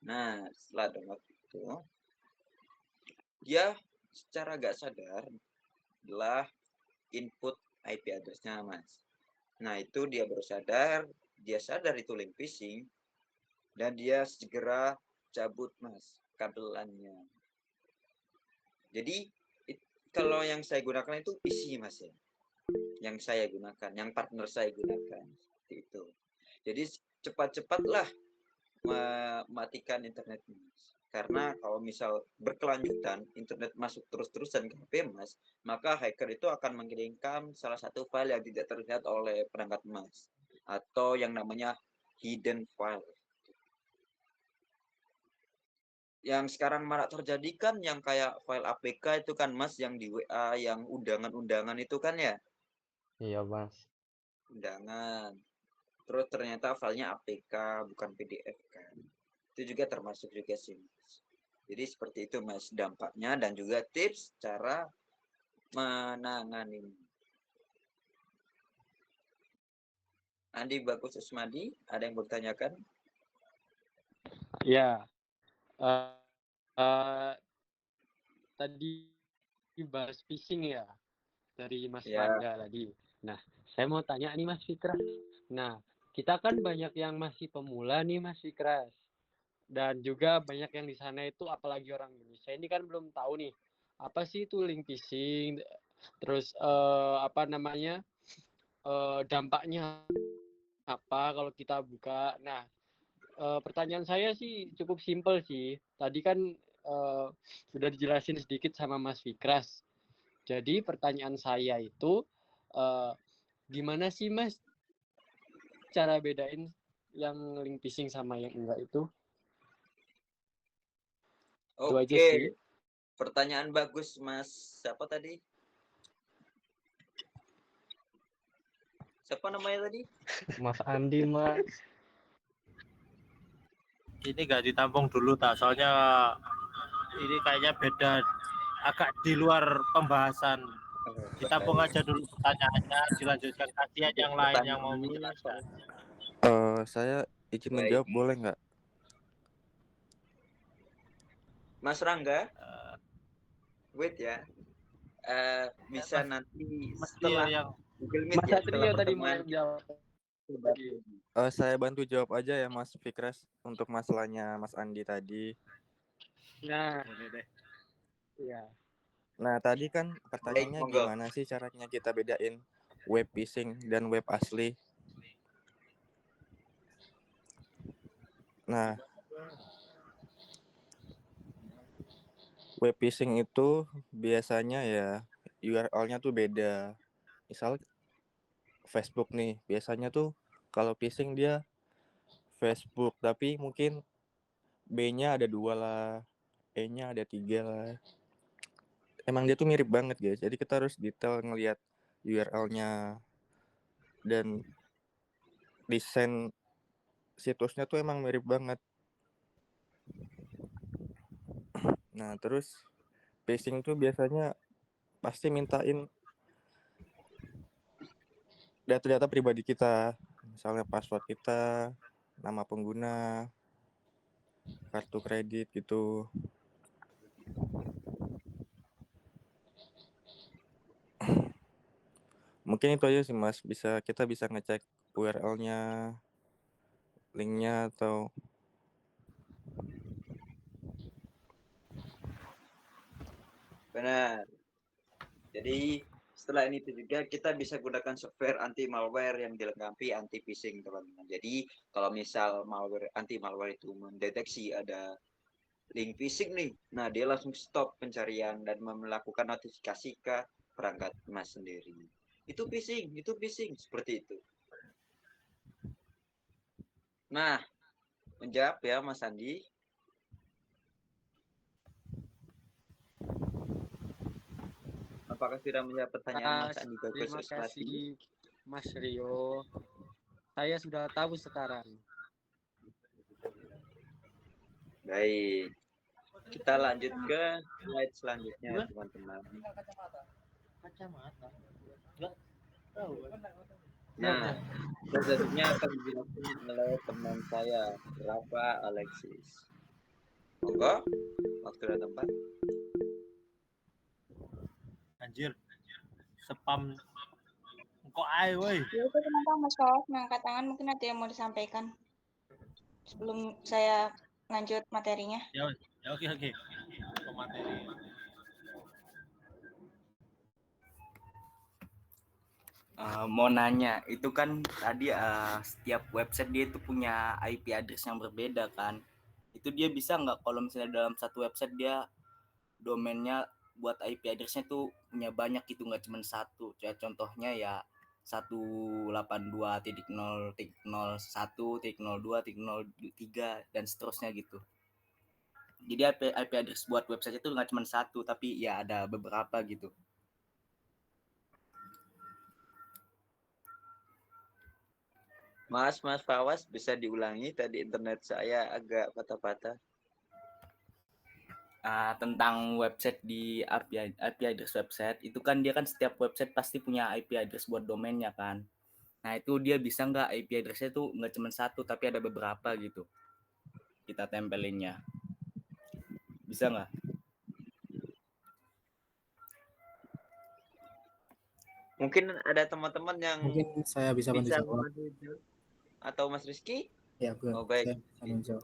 Nah, setelah download itu, dia secara gak sadar adalah input IP address-nya, Mas. Nah, itu dia baru sadar, dia sadar itu link phishing, dan dia segera cabut, Mas, kabelannya. Jadi, kalau yang saya gunakan itu PC, Mas, ya. Yang saya gunakan, yang partner saya gunakan. Seperti itu. Jadi, cepat-cepatlah mematikan internet, Mas. Karena kalau misal berkelanjutan, internet masuk terus-terusan ke HP, Mas, maka hacker itu akan mengirimkan salah satu file yang tidak terlihat oleh perangkat Mas. Atau yang namanya hidden file. Yang sekarang marak terjadi kan yang kayak file APK itu kan, Mas, yang di WA, yang undangan-undangan itu kan ya? Iya, Mas. Undangan. Terus ternyata filenya APK, bukan PDF kan. Itu juga termasuk juga sih, Mas. Jadi seperti itu, Mas, dampaknya dan juga tips cara menangani. Andi Bagus Usmadi, ada yang bertanyakan? Ya, eh, eh, tadi bahas phishing ya dari Mas Ya, Rangga tadi. Nah, saya mau tanya nih Mas Fikras. Nah, kita kan banyak yang masih pemula nih Mas Fikras. Dan juga banyak yang di sana itu apalagi orang Indonesia ini kan belum tahu nih apa sih itu link phishing, terus apa namanya dampaknya apa kalau kita buka. Nah, pertanyaan saya sih cukup simpel sih. Tadi kan sudah dijelasin sedikit sama Mas Fikras. Jadi pertanyaan saya itu gimana sih Mas cara bedain yang link phishing sama yang enggak itu? Itu aja oke. sih. Pertanyaan bagus, Mas. Siapa tadi? Siapa namanya tadi? Mas Andi, Mas. Ini nggak ditampung dulu tak, soalnya ini kayaknya beda, agak di luar pembahasan. Ditampung aja dulu pertanyaannya, dilanjutkan kasihan yang lain yang mau menjelaskan. Saya izin Baik. menjawab boleh nggak? Mas Rangga, wait ya. Bisa Mas- nanti Mas setelah Rio yang Google Meet Mas ya, Satrio setelah tadi mau pertemuan jawab kita. lagi. Saya bantu jawab aja ya Mas Fikras untuk masalahnya Mas Andi tadi. Nah, boleh deh. ya. Nah, tadi kan pertanyaannya monggo. gimana sih caranya kita bedain web phishing dan web asli? Nah, web phishing itu biasanya ya URL-nya tuh beda. Misal Facebook nih, biasanya tuh kalau phishing dia Facebook, tapi mungkin B-nya ada 2 lah, E-nya ada 3 lah. Emang dia tuh mirip banget guys, jadi kita harus detail ngelihat URL-nya dan desain situsnya tuh emang mirip banget. Nah, terus phishing tuh biasanya pasti mintain data-data pribadi kita, misalnya password kita, nama pengguna, kartu kredit gitu. Mungkin itu aja sih Mas, kita bisa ngecek URL-nya, link-nya atau Benar. Jadi setelah ini juga kita bisa gunakan software anti malware yang dilengkapi anti phishing, teman-teman. Jadi kalau misal anti malware itu mendeteksi ada link phishing nih. Nah, dia langsung stop pencarian dan melakukan notifikasi ke perangkat Mas sendiri. Itu phishing, seperti itu. Nah, menjawab ya Mas Andi. Apakah sudah menjawab pertanyaan Mas Andi Bagus Terima Esklasi? kasih Mas Rio. Saya sudah tahu sekarang. Baik. Kita lanjut ke slide selanjutnya, teman-teman. Kacamata. Enggak tahu. Nah, selanjutnya akan dijelaskan oleh teman saya, Rafa Alexis. Monggo, waktu dan tempat. Anjir. Spam. Kok ae woi. Ya itu kenapa Mas Fawas mengangkat tangan, mungkin ada yang mau disampaikan sebelum saya lanjut materinya. Ya oke. Ke materi. Mau nanya, itu kan tadi setiap website dia itu punya IP address yang berbeda kan? Itu dia bisa nggak kalau misalnya dalam satu website dia domainnya buat IP addressnya tuh punya banyak gitu, nggak cuma satu. Kayak contohnya ya 182.0.01.02.03 dan seterusnya gitu. Jadi IP address buat website itu nggak cuma satu, tapi ya ada beberapa gitu. Mas Fawas, bisa diulangi, tadi internet saya agak patah-patah. Tentang website di IP address website, itu kan dia kan setiap website pasti punya IP address buat domainnya kan. Nah itu dia bisa nggak IP addressnya tuh nggak cuma satu, tapi ada beberapa gitu. Kita tempelinnya. Bisa nggak? Mungkin ada teman-teman yang Mungkin saya bisa bantu bisa jawab. membantu, atau Mas Rizky? Ya, gue Oh, baik. saya bisa bantu jawab.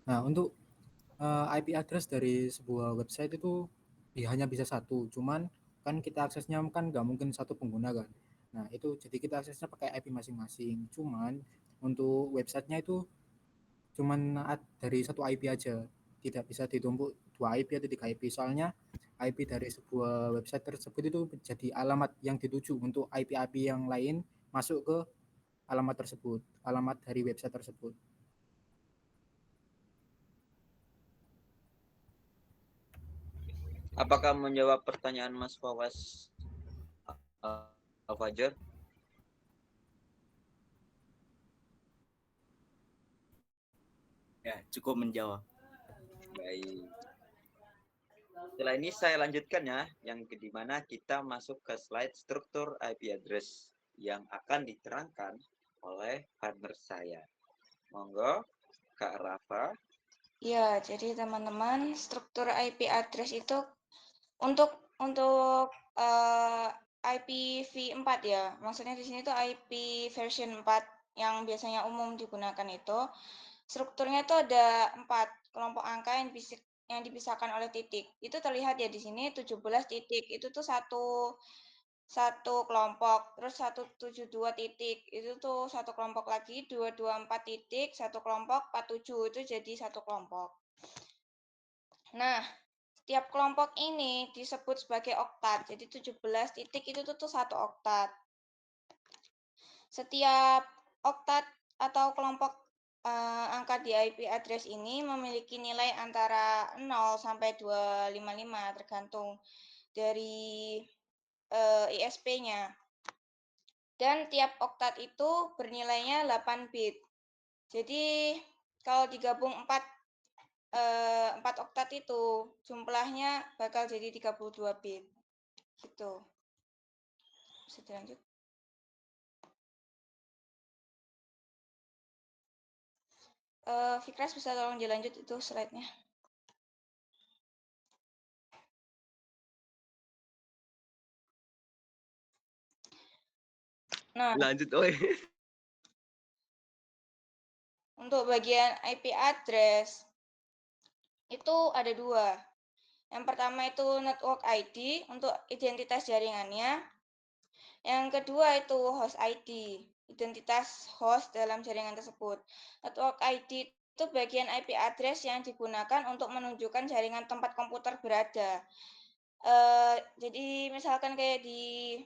Nah, untuk IP address dari sebuah website itu hanya bisa satu, cuman kan kita aksesnya kan nggak mungkin satu pengguna kan. Nah, itu jadi kita aksesnya pakai IP masing-masing. Cuman untuk websitenya itu cuman dari satu IP aja, tidak bisa ditumpuk 2 IP atau 3 IP. Soalnya IP dari sebuah website tersebut itu jadi alamat yang dituju untuk IP-IP yang lain masuk ke alamat tersebut, alamat dari website tersebut. Apakah menjawab pertanyaan Mas Fawas Fajar? Ya, cukup menjawab. Baik. Setelah ini saya lanjutkan ya, yang dimana kita masuk ke slide struktur IP address yang akan diterangkan oleh partner saya. Monggo, Kak Rafa. Ya, jadi teman-teman, struktur IP address itu untuk IPv4 ya. Maksudnya di sini tuh IP version 4 yang biasanya umum digunakan itu. Strukturnya itu ada 4 kelompok angka yang dipisahkan oleh titik. Itu terlihat ya di sini 17 titik. Itu tuh satu kelompok, terus 172 titik. Itu tuh satu kelompok lagi, 224 titik, satu kelompok, 47 itu jadi satu kelompok. Nah, setiap kelompok ini disebut sebagai oktat. Jadi 17 titik itu tuh satu oktat. Setiap oktat atau kelompok angka di IP address ini memiliki nilai antara 0 sampai 255 tergantung dari ISP-nya. Dan tiap oktat itu bernilainya 8 bit. Jadi kalau digabung 4 oktat itu jumlahnya bakal jadi 32 bit. Gitu. Bisa dilanjut. Fikras bisa tolong dilanjut itu slide-nya. Nah, Lanjut, untuk bagian IP address itu ada 2. Yang pertama itu network ID untuk identitas jaringannya. Yang kedua itu host ID, identitas host dalam jaringan tersebut. Network ID itu bagian IP address yang digunakan untuk menunjukkan jaringan tempat komputer berada. Jadi misalkan kayak di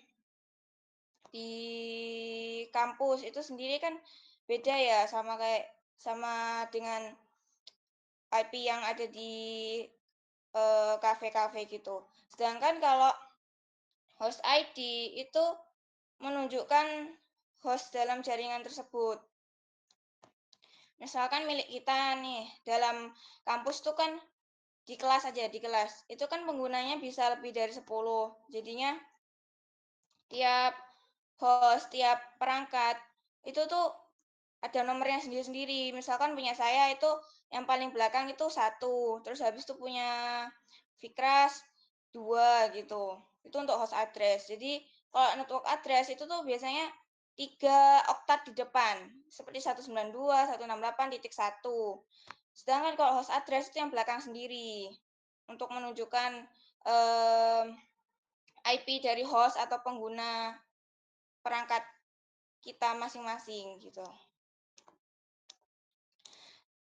kampus itu sendiri kan beda ya sama dengan IP yang ada di kafe-kafe gitu. Sedangkan kalau host ID itu menunjukkan host dalam jaringan tersebut. Misalkan milik kita nih, dalam kampus tuh kan di kelas aja, di kelas. Itu kan penggunanya bisa lebih dari 10. Jadinya tiap host, tiap perangkat itu tuh ada nomornya sendiri-sendiri. Misalkan punya saya itu yang paling belakang itu 1, terus habis itu punya Fikras 2 gitu. Itu untuk host address. Jadi kalau network address itu tuh biasanya 3 oktat di depan, seperti 192, 168.1. Sedangkan kalau host address itu yang belakang sendiri untuk menunjukkan IP dari host atau pengguna perangkat kita masing-masing gitu.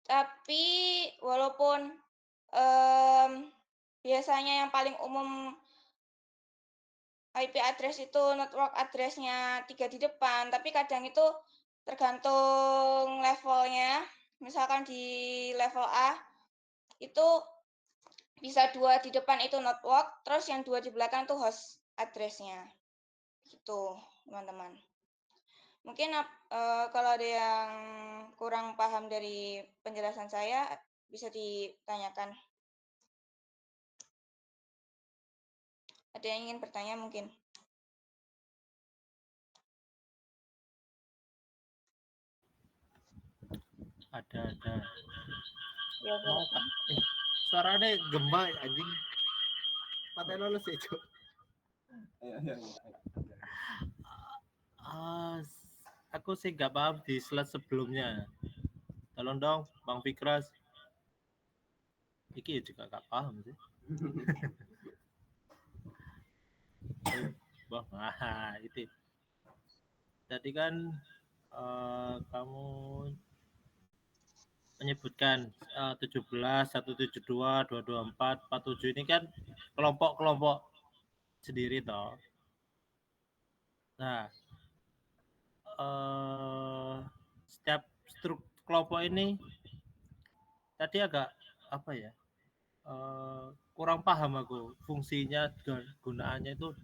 Tapi walaupun biasanya yang paling umum IP address itu network address-nya 3 di depan, tapi kadang itu tergantung levelnya. Misalkan di level A itu bisa 2 di depan itu network, terus yang 2 di belakang tuh host address-nya. Gitu, teman-teman. Mungkin kalau ada yang kurang paham dari penjelasan saya, bisa ditanyakan. Ada yang ingin bertanya mungkin? Ada. Ya, Mau Pak. Suaranya gembak anjing. Paten lulus itu. Aku sih nggak paham di slide sebelumnya. Tolong dong, Bang Fikras. Iki juga nggak paham sih. Bang, itu. Tadi kan kamu menyebutkan 17, 172, 224, 47 ini kan kelompok-kelompok sendiri toh. Nah, setiap kelompok ini tadi agak apa ya? Kurang paham aku fungsinya dan gunaannya itu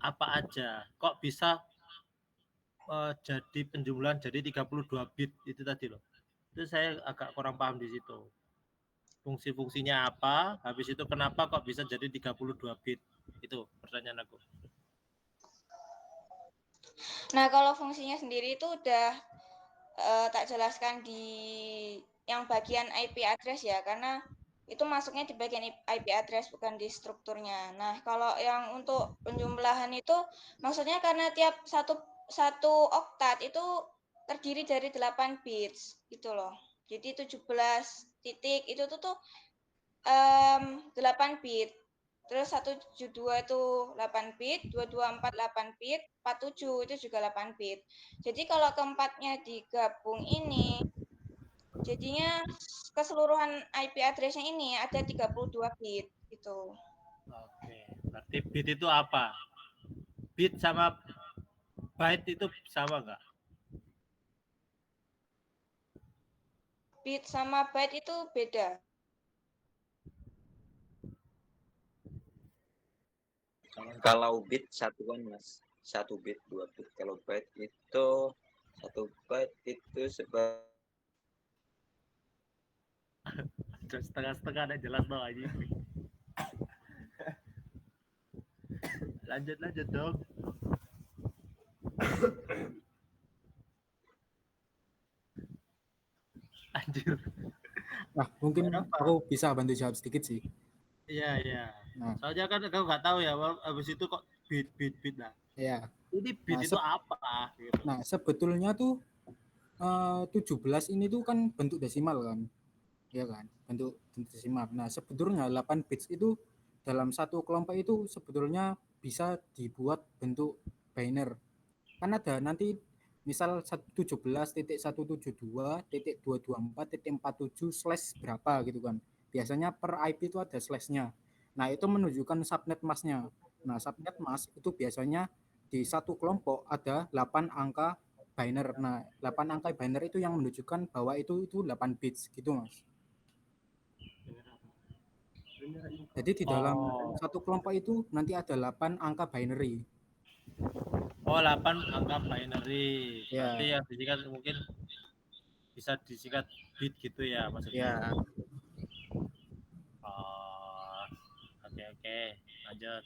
apa aja. Kok bisa jadi penjumlahan jadi 32 bit itu tadi loh. Itu saya agak kurang paham di situ. Fungsi-fungsinya apa? Habis itu kenapa kok bisa jadi 32 bit? Itu pertanyaan aku. Nah, kalau fungsinya sendiri itu udah tak jelaskan di yang bagian IP address ya, karena itu masuknya di bagian IP address bukan di strukturnya. Nah, kalau yang untuk penjumlahan itu maksudnya karena tiap satu oktat itu terdiri dari 8 bits gitu loh. Jadi 17 titik itu tuh 8 bit. Terus 172 itu 8 bit, 224 8 bit, 47 itu juga 8 bit. Jadi kalau keempatnya digabung ini, jadinya keseluruhan IP address-nya ini ada 32 bit gitu. Oke, berarti bit itu apa? Bit sama byte itu sama nggak? Bit sama byte itu beda. Kalau bit satuan mas, 1 bit, 2 bit. Kalau byte itu 1 byte itu setengah-setengah ada jelas dong aja. Lanjut dong. Anjir. Nah, mungkin aku bisa bantu jawab sedikit sih. Iya. Nah, soalnya kan aku nggak tahu ya, habis itu kok bit lah. Iya. Ini bit itu apa? Gitu. Nah, sebetulnya tuh 17 ini tuh kan bentuk desimal kan. Ya kan, bentuk desimal. Nah, sebetulnya 8 bits itu dalam satu kelompok itu sebetulnya bisa dibuat bentuk binary. Kan ada nanti misal 17.172.224.47 berapa gitu kan. Biasanya per IP itu ada slashnya. Nah, itu menunjukkan subnet masknya. Nah, subnet mask itu biasanya di satu kelompok ada 8 angka binary. Nah, 8 angka binary itu yang menunjukkan bahwa itu 8 bits gitu, Mas. Jadi di dalam Oh, satu kelompok itu nanti ada 8 angka binary. oh 8 angka binary. Berarti Ya, yang disingkat mungkin bisa disingkat bit gitu ya maksudnya. ya. Oh, oke, lanjut.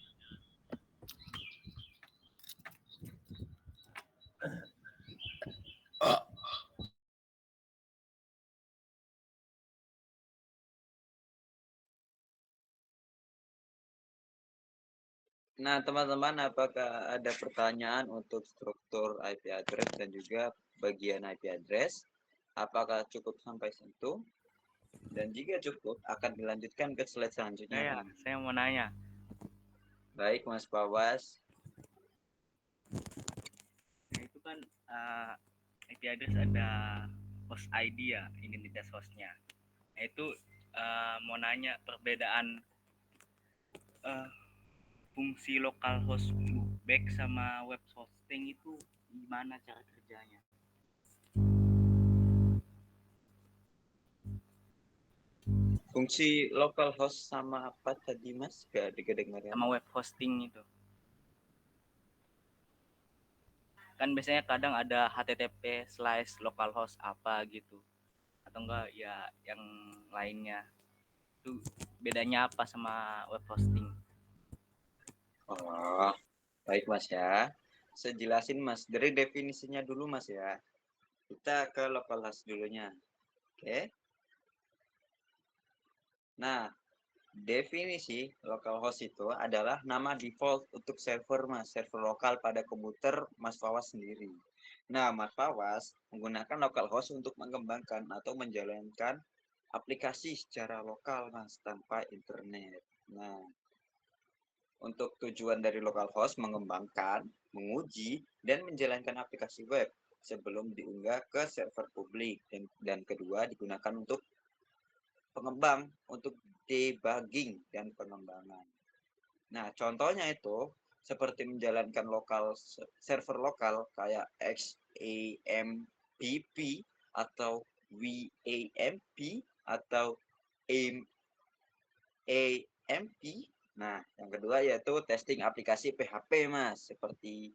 Nah, teman-teman, apakah ada pertanyaan untuk struktur IP address dan juga bagian IP address? Apakah cukup sampai situ? Dan jika cukup, akan dilanjutkan ke slide selanjutnya. Saya mau nanya. Baik, Mas Pawas. Nah, itu kan IP address ada host ID ya, identitas hostnya. Nah, itu mau nanya perbedaan fungsi localhost loopback sama web hosting itu gimana cara kerjanya? Fungsi localhost sama apa tadi, Mas? Gak kedengaran. Sama web hosting itu. Kan biasanya kadang ada http/localhost apa gitu. Atau enggak ya yang lainnya. Itu bedanya apa sama web hosting? Oh, baik, Mas ya. Saya jelasin, Mas. Dari definisinya dulu, Mas ya. Kita ke localhost dulunya. Oke. Nah, definisi localhost itu adalah nama default untuk server, Mas. Server lokal pada komputer Mas Fawas sendiri. Nah, Mas Fawas menggunakan localhost untuk mengembangkan atau menjalankan aplikasi secara lokal, Mas, tanpa internet. Nah, untuk tujuan dari localhost mengembangkan, menguji, dan menjalankan aplikasi web sebelum diunggah ke server publik. Dan kedua, digunakan untuk pengembang, untuk debugging dan pengembangan. Nah, contohnya itu seperti menjalankan server lokal kayak XAMPP atau WAMP atau AMP. Nah, yang kedua yaitu testing aplikasi PHP, Mas, seperti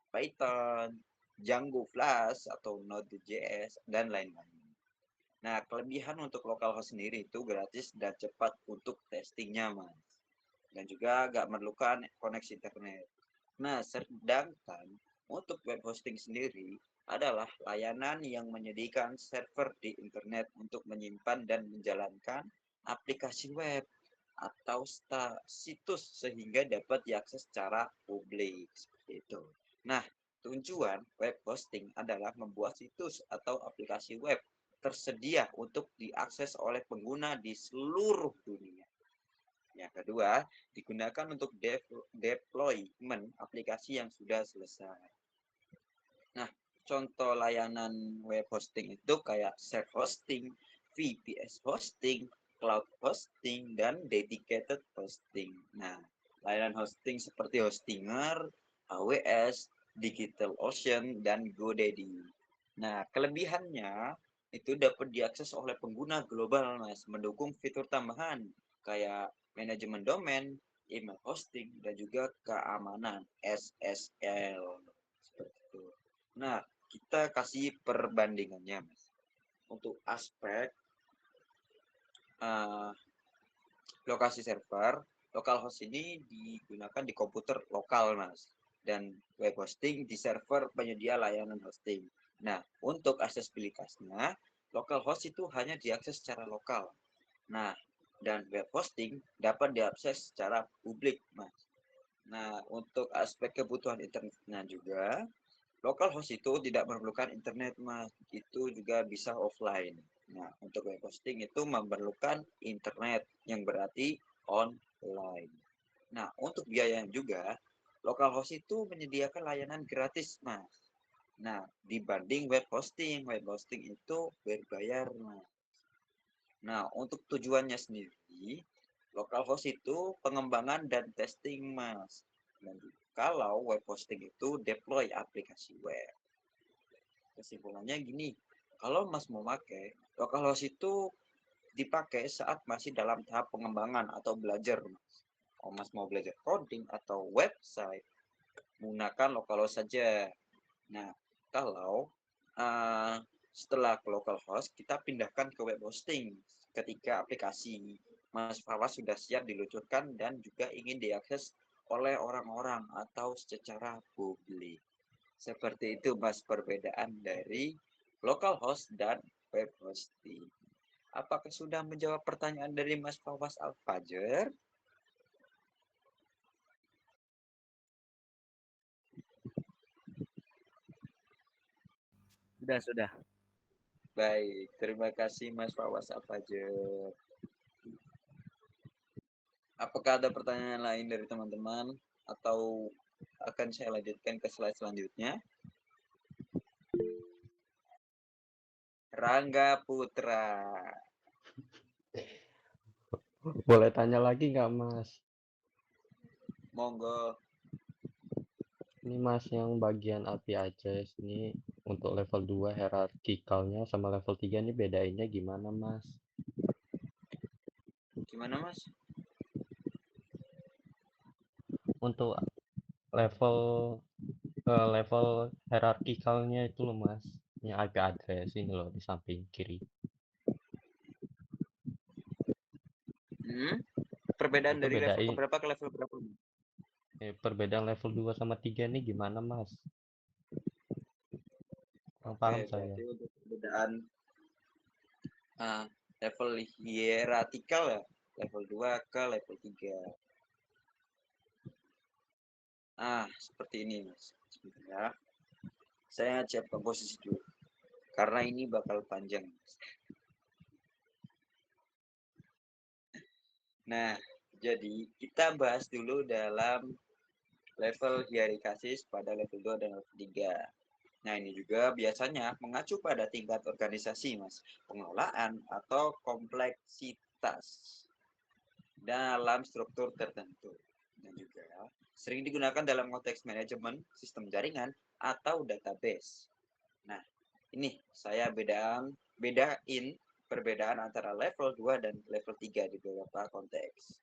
Python, Django Flash atau Node.js dan lain-lain. Nah, kelebihan untuk localhost sendiri itu gratis dan cepat untuk testingnya, Mas. Dan juga nggak memerlukan koneksi internet. Nah, sedangkan untuk web hosting sendiri adalah layanan yang menyediakan server di internet untuk menyimpan dan menjalankan aplikasi web atau situs sehingga dapat diakses secara publik seperti itu. Nah, tujuan web hosting adalah membuat situs atau aplikasi web tersedia untuk diakses oleh pengguna di seluruh dunia. Yang kedua, digunakan untuk deployment aplikasi yang sudah selesai. Nah, contoh layanan web hosting itu kayak self hosting, VPS hosting, cloud hosting, dan dedicated hosting. Nah, layanan hosting seperti Hostinger, AWS, DigitalOcean, dan GoDaddy. Nah, kelebihannya itu dapat diakses oleh pengguna global, Mas, mendukung fitur tambahan kayak manajemen domain, email hosting, dan juga keamanan SSL. Seperti itu. Nah, kita kasih perbandingannya, Mas. Untuk aspek lokasi server, localhost ini digunakan di komputer lokal, Mas. Dan web hosting di server penyedia layanan hosting. Nah, untuk aksesibilitasnya, localhost itu hanya diakses secara lokal. Nah, dan web hosting dapat diakses secara publik, Mas. Nah, untuk aspek kebutuhan internetnya juga, localhost itu tidak memerlukan internet, Mas. Itu juga bisa offline. Nah, untuk web hosting itu memerlukan internet yang berarti online. Nah, untuk biaya juga, localhost itu menyediakan layanan gratis, Mas. Nah, dibanding web hosting itu berbayar. Nah, untuk tujuannya sendiri, localhost itu pengembangan dan testing, Mas. Dan kalau web hosting itu deploy aplikasi web. Kesimpulannya gini, kalau Mas mau pakai, localhost itu dipakai saat masih dalam tahap pengembangan atau belajar, Mas. Mas mau belajar coding atau website, menggunakan localhost saja. Nah, kalau setelah ke localhost, kita pindahkan ke web hosting ketika aplikasi Mas Fawas sudah siap diluncurkan dan juga ingin diakses oleh orang-orang atau secara publik. Seperti itu, Mas, perbedaan dari localhost dan web hosting. Apakah sudah menjawab pertanyaan dari Mas Fawas Al-Fajar? Sudah. Baik, terima kasih Mas Fawas Al-Fajar. Apakah ada pertanyaan lain dari teman-teman atau akan saya lanjutkan ke slide selanjutnya? Rangga Putra. Boleh tanya lagi nggak, Mas? Monggo. Ini Mas yang bagian API address ini untuk level 2 hierarkikalnya sama level 3 ini bedainnya gimana, Mas? Gimana, Mas? Untuk level hierarkikalnya itu loh, Mas. Yang API address ini loh di samping kiri. Perbedaan Itu dari level bedain keberapa ke level berapa? perbedaan level 2 sama 3 ini gimana, Mas? Kurang Oke, paham saya. berarti untuk perbedaan level hierarkikal ya, level 2 ke level 3. Seperti ini, Mas. Sebentar ya. Saya siapkan posisi dulu. Karena ini bakal panjang, Mas. Nah, jadi kita bahas dulu dalam level hierarkis pada level 2 dan level 3. Nah, ini juga biasanya mengacu pada tingkat organisasi, Mas. Pengelolaan atau kompleksitas dalam struktur tertentu. Dan juga sering digunakan dalam konteks manajemen, sistem jaringan, atau database. Nah, ini saya bedain perbedaan antara level 2 dan level 3 di beberapa konteks.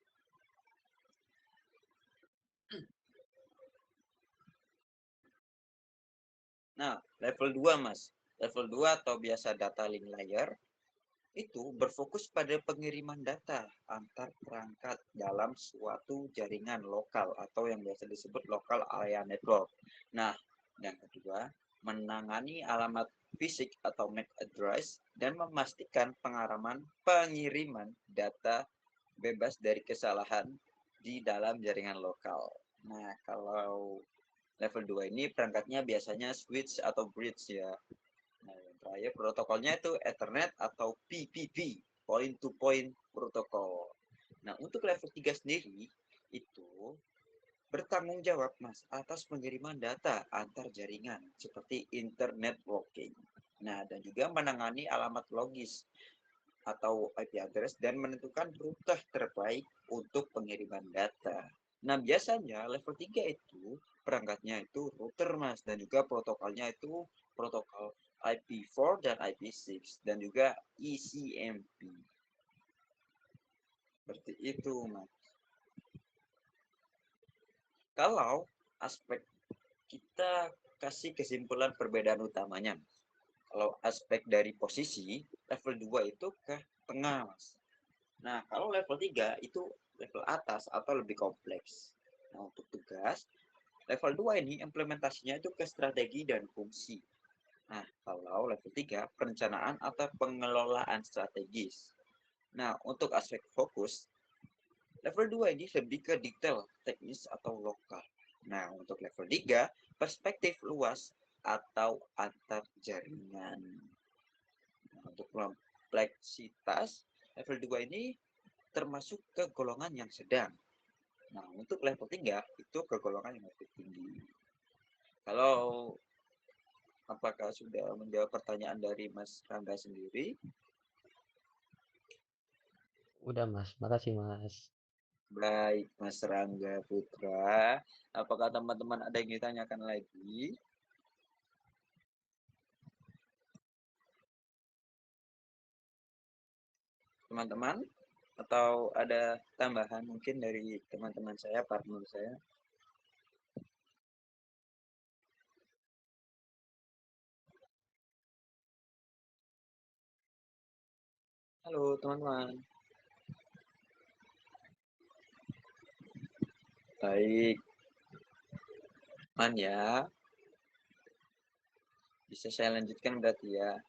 Nah, level 2, Mas. Level 2 atau biasa data link layer itu berfokus pada pengiriman data antar perangkat dalam suatu jaringan lokal atau yang biasa disebut local area network. Nah, yang kedua, menangani alamat fisik atau MAC address dan memastikan pengiriman data bebas dari kesalahan di dalam jaringan lokal. Nah, kalau level 2 ini perangkatnya biasanya switch atau bridge ya. Nah, yang terakhir protokolnya itu Ethernet atau PPP, point to point protokol. Nah, untuk level 3 sendiri itu bertanggung jawab, Mas, atas pengiriman data antar jaringan seperti internet walking. Nah, dan juga menangani alamat logis atau IP address dan menentukan rute terbaik untuk pengiriman data. Nah, biasanya level 3 itu perangkatnya itu router, Mas, dan juga protokolnya itu protokol IP4 dan IP6 dan juga ECMP. Seperti itu, Mas. Kalau aspek kita kasih kesimpulan perbedaan utamanya. Kalau aspek dari posisi, level 2 itu ke tengah, Mas. Nah, kalau level 3 itu level atas atau lebih kompleks. Nah, untuk tugas, level 2 ini implementasinya itu ke strategi dan fungsi. Nah, kalau level 3, perencanaan atau pengelolaan strategis. Nah, untuk aspek fokus, level 2 ini lebih ke detail, teknis atau lokal. Nah, untuk level 3, perspektif luas atau antar jaringan. Nah, untuk kompleksitas, level 2 ini termasuk ke golongan yang sedang. Nah, untuk level 3 itu ke golongan yang lebih tinggi. Kalau Apakah sudah menjawab pertanyaan dari Mas Rangga sendiri? Udah Mas, makasih Mas. Baik, Mas Rangga Putra. Apakah teman-teman ada yang ditanyakan lagi? Teman-teman? Atau ada tambahan mungkin dari teman-teman saya, partner saya? Halo teman-teman. Baik. Man ya. Bisa saya lanjutkan berarti ya.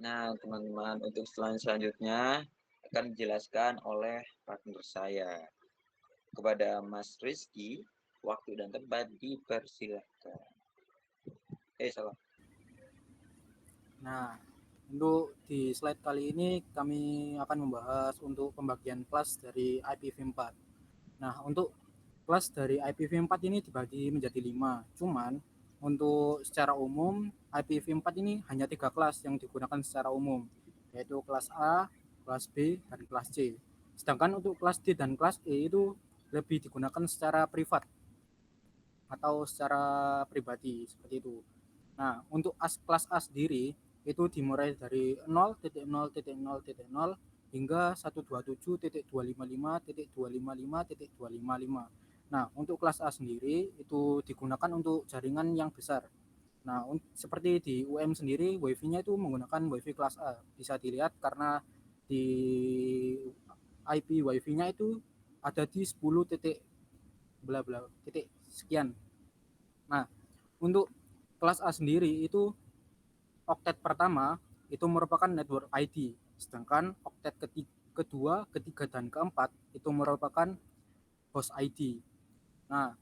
Nah, teman-teman, untuk selanjutnya akan dijelaskan oleh partner saya. Kepada Mas Rizky, waktu dan tempat dipersilahkan. Salah. Nah, untuk di slide kali ini kami akan membahas untuk pembagian kelas dari IPv4. Nah, untuk kelas dari IPv4 ini dibagi menjadi 5. Cuman untuk secara umum IPv4 ini hanya 3 kelas yang digunakan secara umum, yaitu kelas A, kelas B, dan kelas C. Sedangkan untuk kelas D dan kelas E itu lebih digunakan secara privat atau secara pribadi seperti itu. Nah, untuk kelas A sendiri itu dimulai dari 0.0.0.0 hingga 127.255.255.255. Nah, untuk kelas A sendiri itu digunakan untuk jaringan yang besar. Nah, seperti di UM sendiri, WiFi-nya itu menggunakan WiFi kelas A. Bisa dilihat karena di IP WiFi-nya itu ada di 10 titik bla bla titik sekian. Nah, untuk kelas A sendiri itu oktet pertama itu merupakan network ID, sedangkan oktet kedua, ketiga, dan keempat itu merupakan host ID. Nah,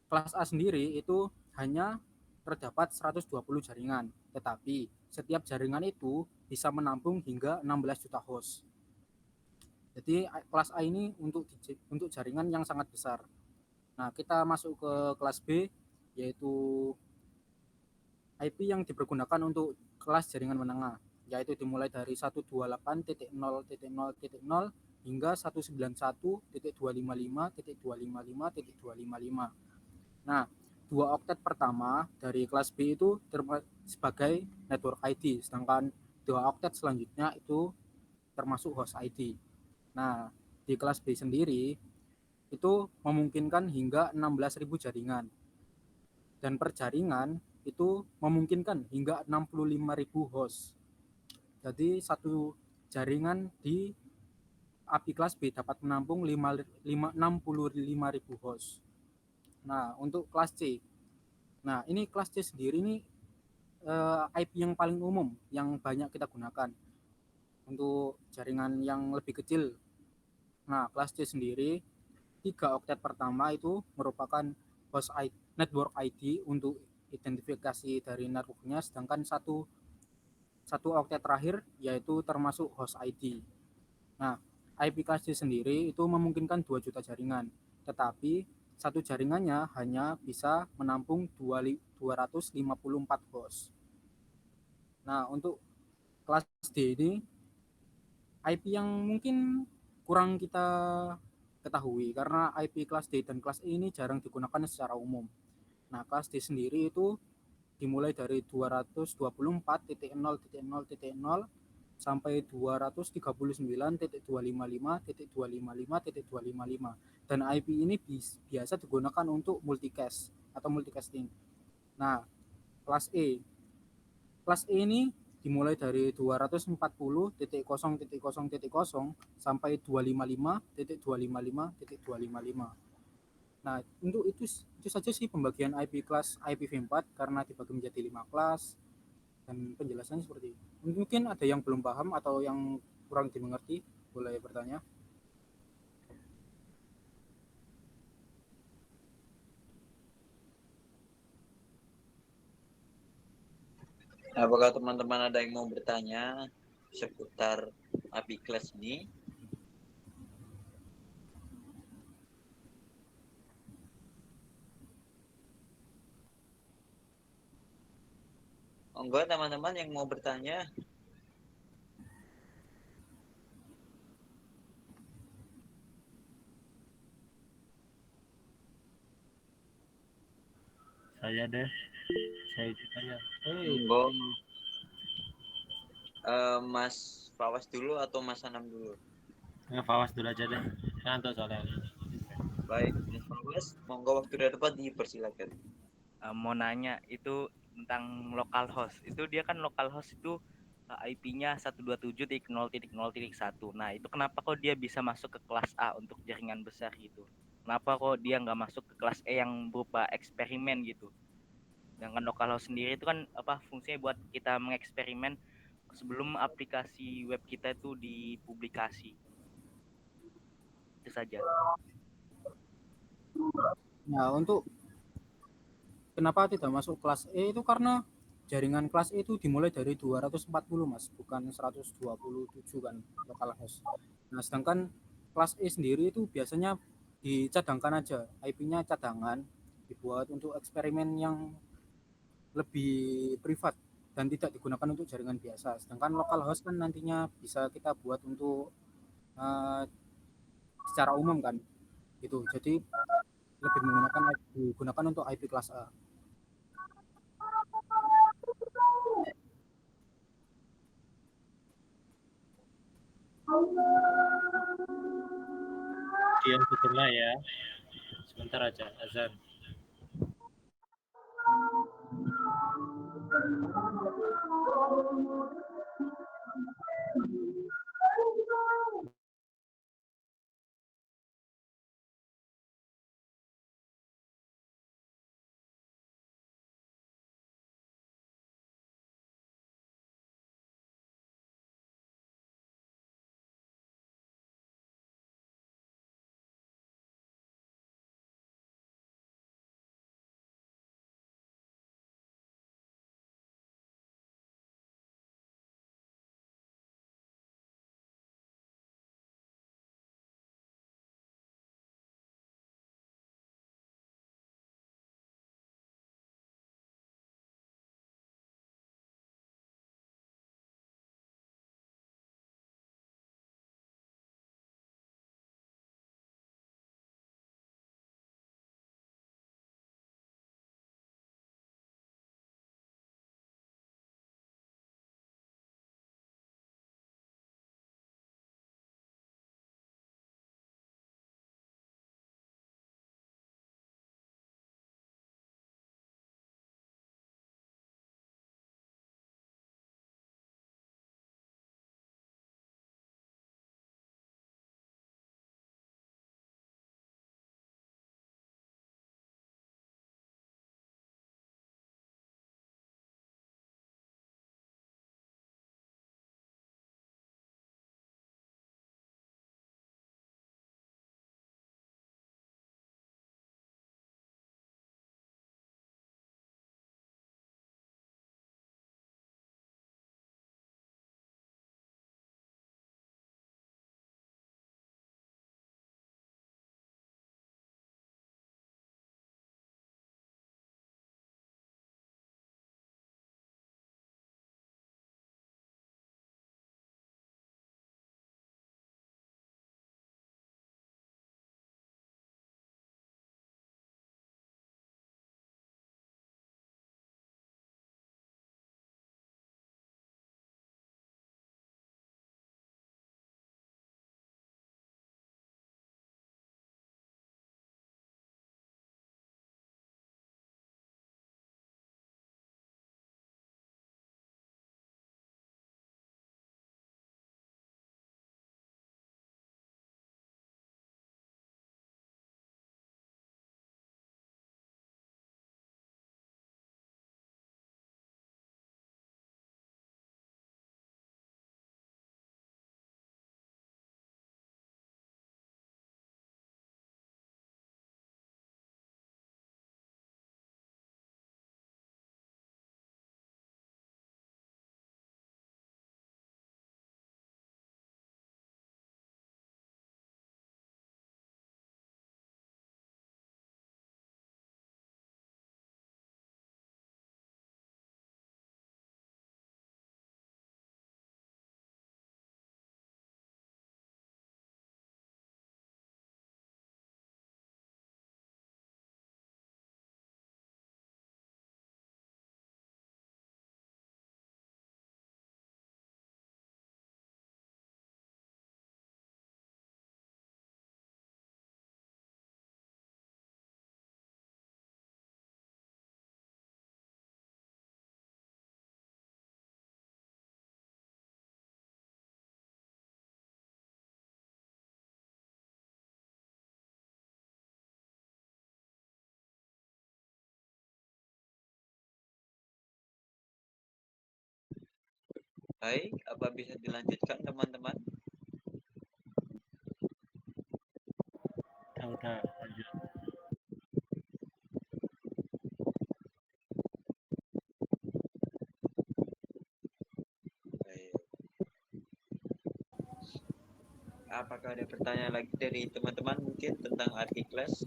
kelas A sendiri itu hanya terdapat 120 jaringan, tetapi setiap jaringan itu bisa menampung hingga 16 juta host. Jadi kelas A ini untuk jaringan yang sangat besar. Nah, kita masuk ke kelas B, yaitu IP yang dipergunakan untuk kelas jaringan menengah, yaitu dimulai dari 128.0.0.0 hingga 191.255.255.255. Nah, dua oktet pertama dari kelas B itu sebagai network ID, sedangkan dua oktet selanjutnya itu termasuk host ID. Nah, di kelas B sendiri itu memungkinkan hingga 16.000 jaringan. Dan per jaringan itu memungkinkan hingga 65.000 host. Jadi satu jaringan di API kelas B dapat menampung 65.000 host. Nah, untuk kelas C. Nah, ini kelas C sendiri ini IP yang paling umum yang banyak kita gunakan untuk jaringan yang lebih kecil. Nah, kelas C sendiri 3 oktet pertama itu merupakan host ID, network ID untuk identifikasi dari networknya, sedangkan satu oktet terakhir yaitu termasuk host ID. Nah, IP kelas C sendiri itu memungkinkan 2 juta jaringan, tetapi satu jaringannya hanya bisa menampung 254 host. Nah, untuk kelas D ini IP yang mungkin kurang kita ketahui karena IP kelas D dan kelas E ini jarang digunakan secara umum. Nah, kelas D sendiri itu dimulai dari 224.0.0.0 sampai 239.255.255.255 dan IP ini biasa digunakan untuk multicast atau multicasting. Nah, kelas E ini dimulai dari 240.0.0.0 sampai 255.255.255. Nah, untuk itu saja sih pembagian IP kelas IPv4 karena dibagi menjadi 5 kelas dan penjelasannya seperti itu. Mungkin ada yang belum paham atau yang kurang dimengerti, boleh bertanya. Apakah teman-teman ada yang mau bertanya seputar API kelas ini? Monggo teman-teman yang mau bertanya. Saya deh. Saya ikut aja. Monggo. Mas Fawas dulu atau Mas Anam dulu? Fawas dulu aja deh. Ngantuk soalnya. Baik, Mas Fawas, monggo waktu dari depan dipersilakan. Mau nanya itu tentang localhost. Itu dia kan localhost itu IP-nya 127.0.0.1. Nah, itu kenapa kok dia bisa masuk ke kelas A untuk jaringan besar gitu? Kenapa kok dia nggak masuk ke kelas E yang berupa eksperimen gitu? Sedangkan localhost sendiri itu kan fungsinya buat kita mengeksperimen sebelum aplikasi web kita itu dipublikasi. Itu saja. Nah, untuk kenapa tidak masuk kelas E itu karena jaringan kelas E itu dimulai dari 240 Mas, bukan 127 kan lokal host. Nah, sedangkan kelas E sendiri itu biasanya dicadangkan aja, IP-nya cadangan, dibuat untuk eksperimen yang lebih privat dan tidak digunakan untuk jaringan biasa. Sedangkan lokal host kan nantinya bisa kita buat untuk secara umum kan, gitu. Jadi lebih digunakan untuk IP kelas A. Diam sebentar ya. Sebentar aja azan. Baik, apa bisa dilanjutkan teman-teman? Udah, lanjut. Baik. Apakah ada pertanyaan lagi dari teman-teman mungkin tentang Archiclass?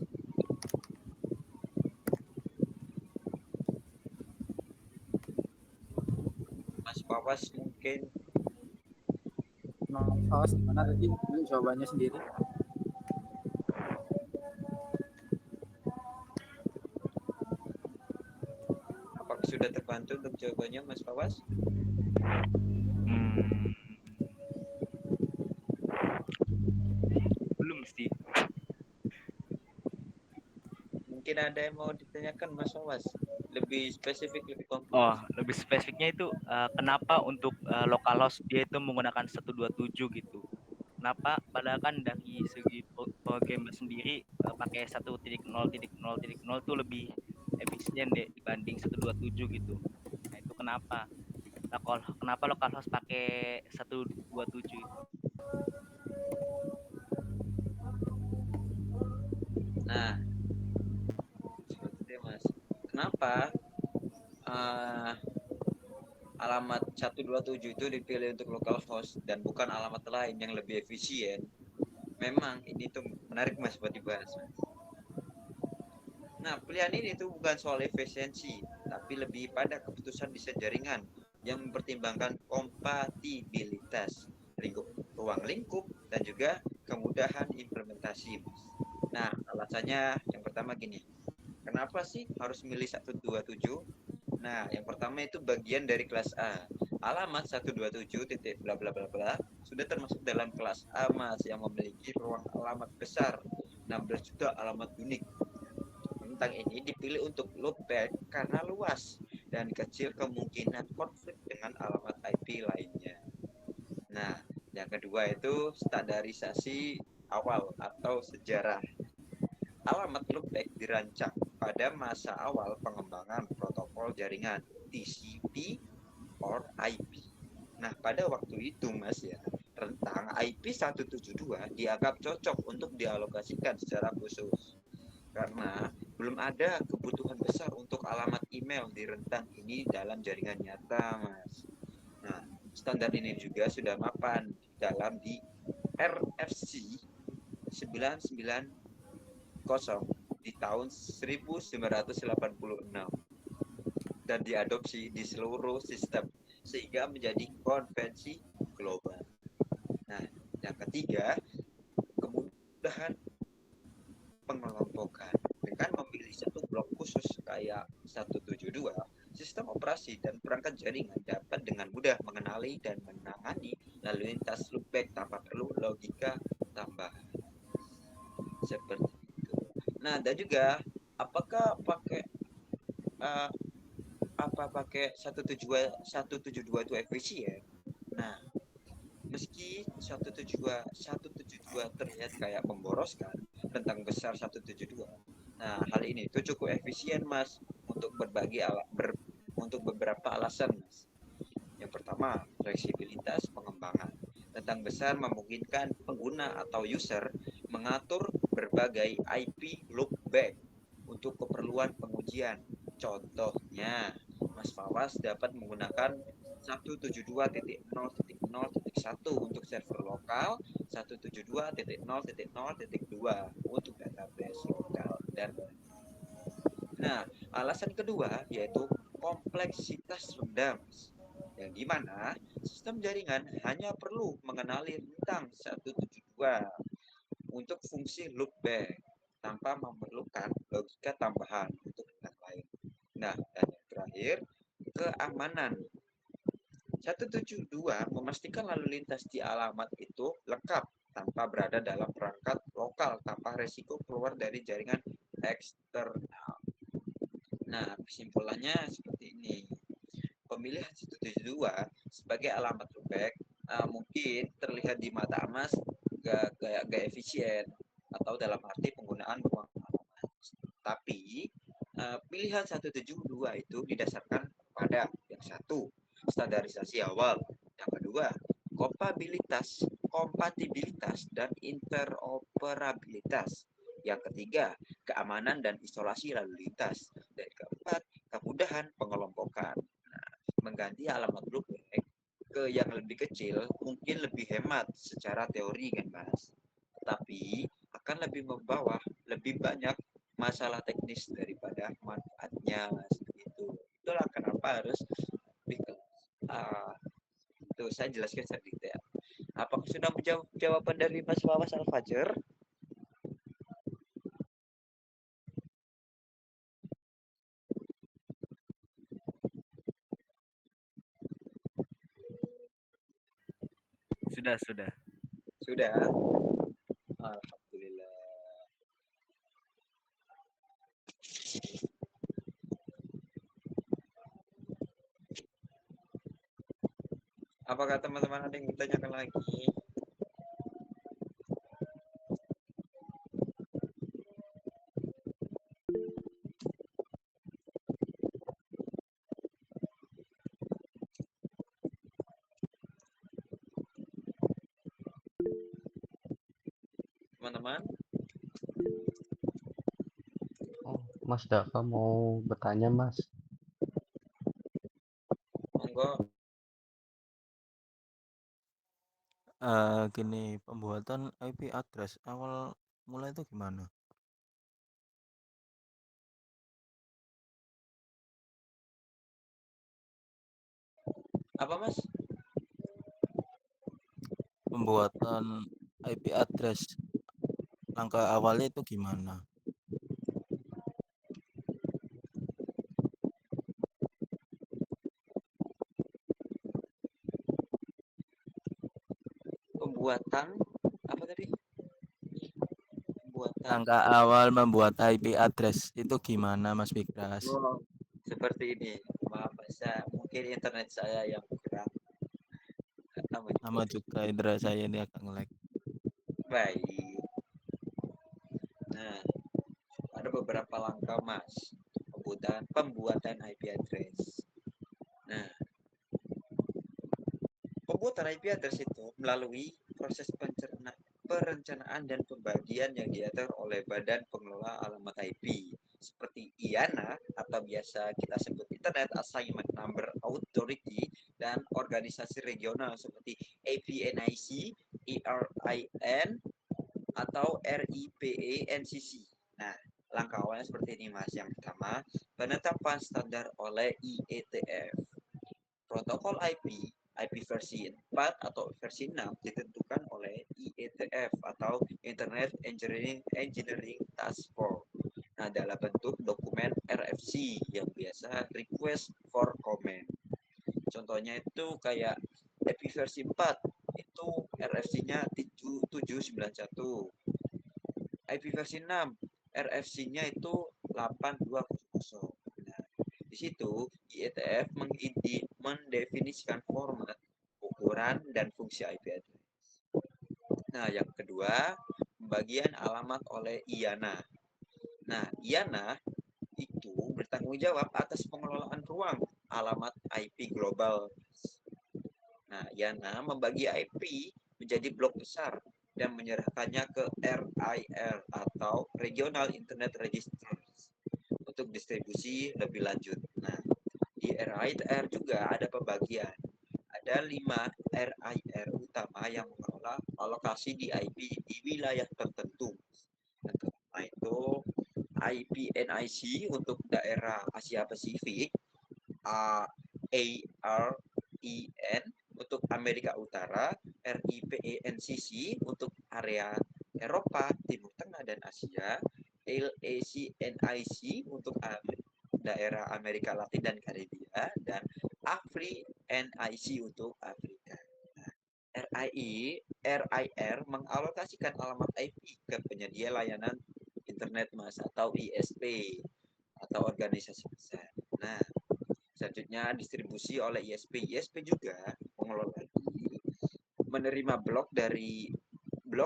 Mas Pawas mungkin. Awas gimana tadi jawabannya sendiri? Apakah sudah terbantu untuk jawabannya Mas Pawas? Belum sih. Mungkin ada yang mau ditanyakan Mas Pawas? Lebih spesifik, lebih konkret. Oh, lebih spesifiknya itu kenapa untuk localhost dia itu menggunakan 127 gitu. Kenapa? Padahal kan dari segi programmer sendiri pakai 1.0.0.0 itu lebih efisien deh dibanding 127 gitu. Nah, itu kenapa? Kenapa localhost pakai 127 itu? Nah, seperti itu Mas. Kenapa alamat 127 itu dipilih untuk localhost dan bukan alamat lain yang lebih efisien? Memang ini tuh menarik Mas buat dibahas. Nah, pilihan ini tuh bukan soal efisiensi, tapi lebih pada keputusan desain jaringan yang mempertimbangkan kompatibilitas ruang lingkup dan juga kemudahan implementasi. Nah, alasannya yang pertama gini. Kenapa sih harus milih 127? Nah, yang pertama itu bagian dari kelas A. Alamat 127 titik bla bla bla bla sudah termasuk dalam kelas A Mas yang memiliki ruang alamat besar 16 juta alamat unik. Tentang ini dipilih untuk loopback karena luas dan kecil kemungkinan konflik dengan alamat IP lainnya. Nah, yang kedua itu standarisasi awal atau sejarah. Alamat loopback dirancang pada masa awal pengembangan protokol jaringan TCP or IP. Nah, pada waktu itu Mas ya, rentang IP 172 dianggap cocok untuk dialokasikan secara khusus. Karena belum ada kebutuhan besar untuk alamat email di rentang ini dalam jaringan nyata, Mas. Nah, standar ini juga sudah mapan dalam di RFC 990 di tahun 1986 dan diadopsi di seluruh sistem sehingga menjadi konvensi global. Nah, yang ketiga, kemudahan pengelompokan. Dengan memilih satu blok khusus kayak 172, sistem operasi dan perangkat jaringan dapat dengan mudah mengenali dan menangani lalu lintas loopback tanpa perlu logika tambahan. Seperti itu. Nah, dan juga apakah pakai 172 itu efisien? Nah, meski 172 terlihat kayak memboroskan rentang besar 172. Nah, hal ini itu cukup efisien Mas untuk untuk beberapa alasan Mas. Yang pertama, fleksibilitas pengembangan. Rentang besar memungkinkan pengguna atau user mengatur berbagai IP loopback untuk keperluan pengujian. Contohnya, Mas Fawas dapat menggunakan 172.0.0.1 untuk server lokal, 172.0.0.2 untuk database lokal dan nah, alasan kedua yaitu kompleksitas rendah, yang dimana sistem jaringan hanya perlu mengenali rentang 172 untuk fungsi loopback tanpa memerlukan logika tambahan untuk rentang lain. Nah, dan yang terakhir, keamanan. 172 memastikan lalu lintas di alamat itu lengkap tanpa berada dalam perangkat lokal tanpa resiko keluar dari jaringan eksternal. Nah, kesimpulannya seperti ini. Pemilihan 172 sebagai alamat loopback mungkin terlihat di mata Mas gak efisien atau dalam arti penggunaan ruang alamat. Tapi pilihan 172 itu didasarkan pada yang satu, standarisasi awal. Yang kedua, kompatibilitas dan interoperabilitas. Yang ketiga, keamanan dan isolasi lalu lintas. Dan keempat, kemudahan pengelompokan. Nah, mengganti alamat loopback ke yang lebih kecil mungkin lebih hemat secara teori kan Mas. Tetapi akan lebih membawa lebih banyak masalah teknis daripada manfaatnya seperti itu. Itulah kenapa harus lebih itu saya jelaskan secara detail. Apakah sudah menjawab jawaban dari Mas Wawas Al-Fajr? Sudah. Sudah. Alhamdulillah. Apakah teman-teman ada yang ditanyakan lagi? Teman-teman? Oh, Mas Dava mau bertanya, Mas. Monggo. Gini, pembuatan IP address awal mulai itu gimana? Apa Mas? Pembuatan IP address langkah awalnya itu gimana? Pembuatan apa tadi? Pembuatan. Langkah awal membuat IP address itu gimana, Mas Fikras? Oh, seperti ini. Maaf mungkin internet saya yang kurang. Sama juga internet saya ini agak nge-lag. Baik. Nah, ada beberapa langkah Mas pembuatan IP address. Nah, pembuatan IP address itu melalui proses perencanaan dan pembagian yang diatur oleh Badan Pengelola Alamat IP seperti IANA atau biasa kita sebut Internet Assignment Number Authority dan organisasi regional seperti APNIC, ERIN atau RIPE-NCC. Nah, langkah awalnya seperti ini Mas. Yang pertama, penetapan standar oleh IETF. Protokol IP versi 4 atau versi 6 ditentukan oleh IETF atau Internet Engineering Task Force. Nah, dalam bentuk dokumen RFC yang biasa request for comment. Contohnya itu kayak IP versi 4 itu RFC-nya 791. IP versi 6 RFC-nya itu 820. Nah, di situ IETF mendefinisikan format, ukuran, dan fungsi IP address. Nah, yang kedua, pembagian alamat oleh IANA. Nah, IANA itu bertanggung jawab atas pengelolaan ruang alamat IP global. Nah, IANA membagi IP menjadi blok besar dan menyerahkannya ke RIR atau Regional Internet Registers untuk distribusi lebih lanjut. Nah, di RIR juga ada pembagian. Ada 5 RIR utama yang mengelola alokasi di IP di wilayah tertentu. Yang pertama itu IPNIC untuk daerah Asia Pasifik, ARIN untuk Amerika Utara, RIPENCC untuk area Eropa, Timur Tengah, dan Asia, LACNIC untuk daerah Amerika Latin dan Karibia, dan AFRI-NIC untuk Afrika. Nah, RIR mengalokasikan alamat IP ke penyedia layanan internet Mas atau ISP atau organisasi besar. Nah, selanjutnya distribusi oleh ISP. ISP juga mengelola menerima blok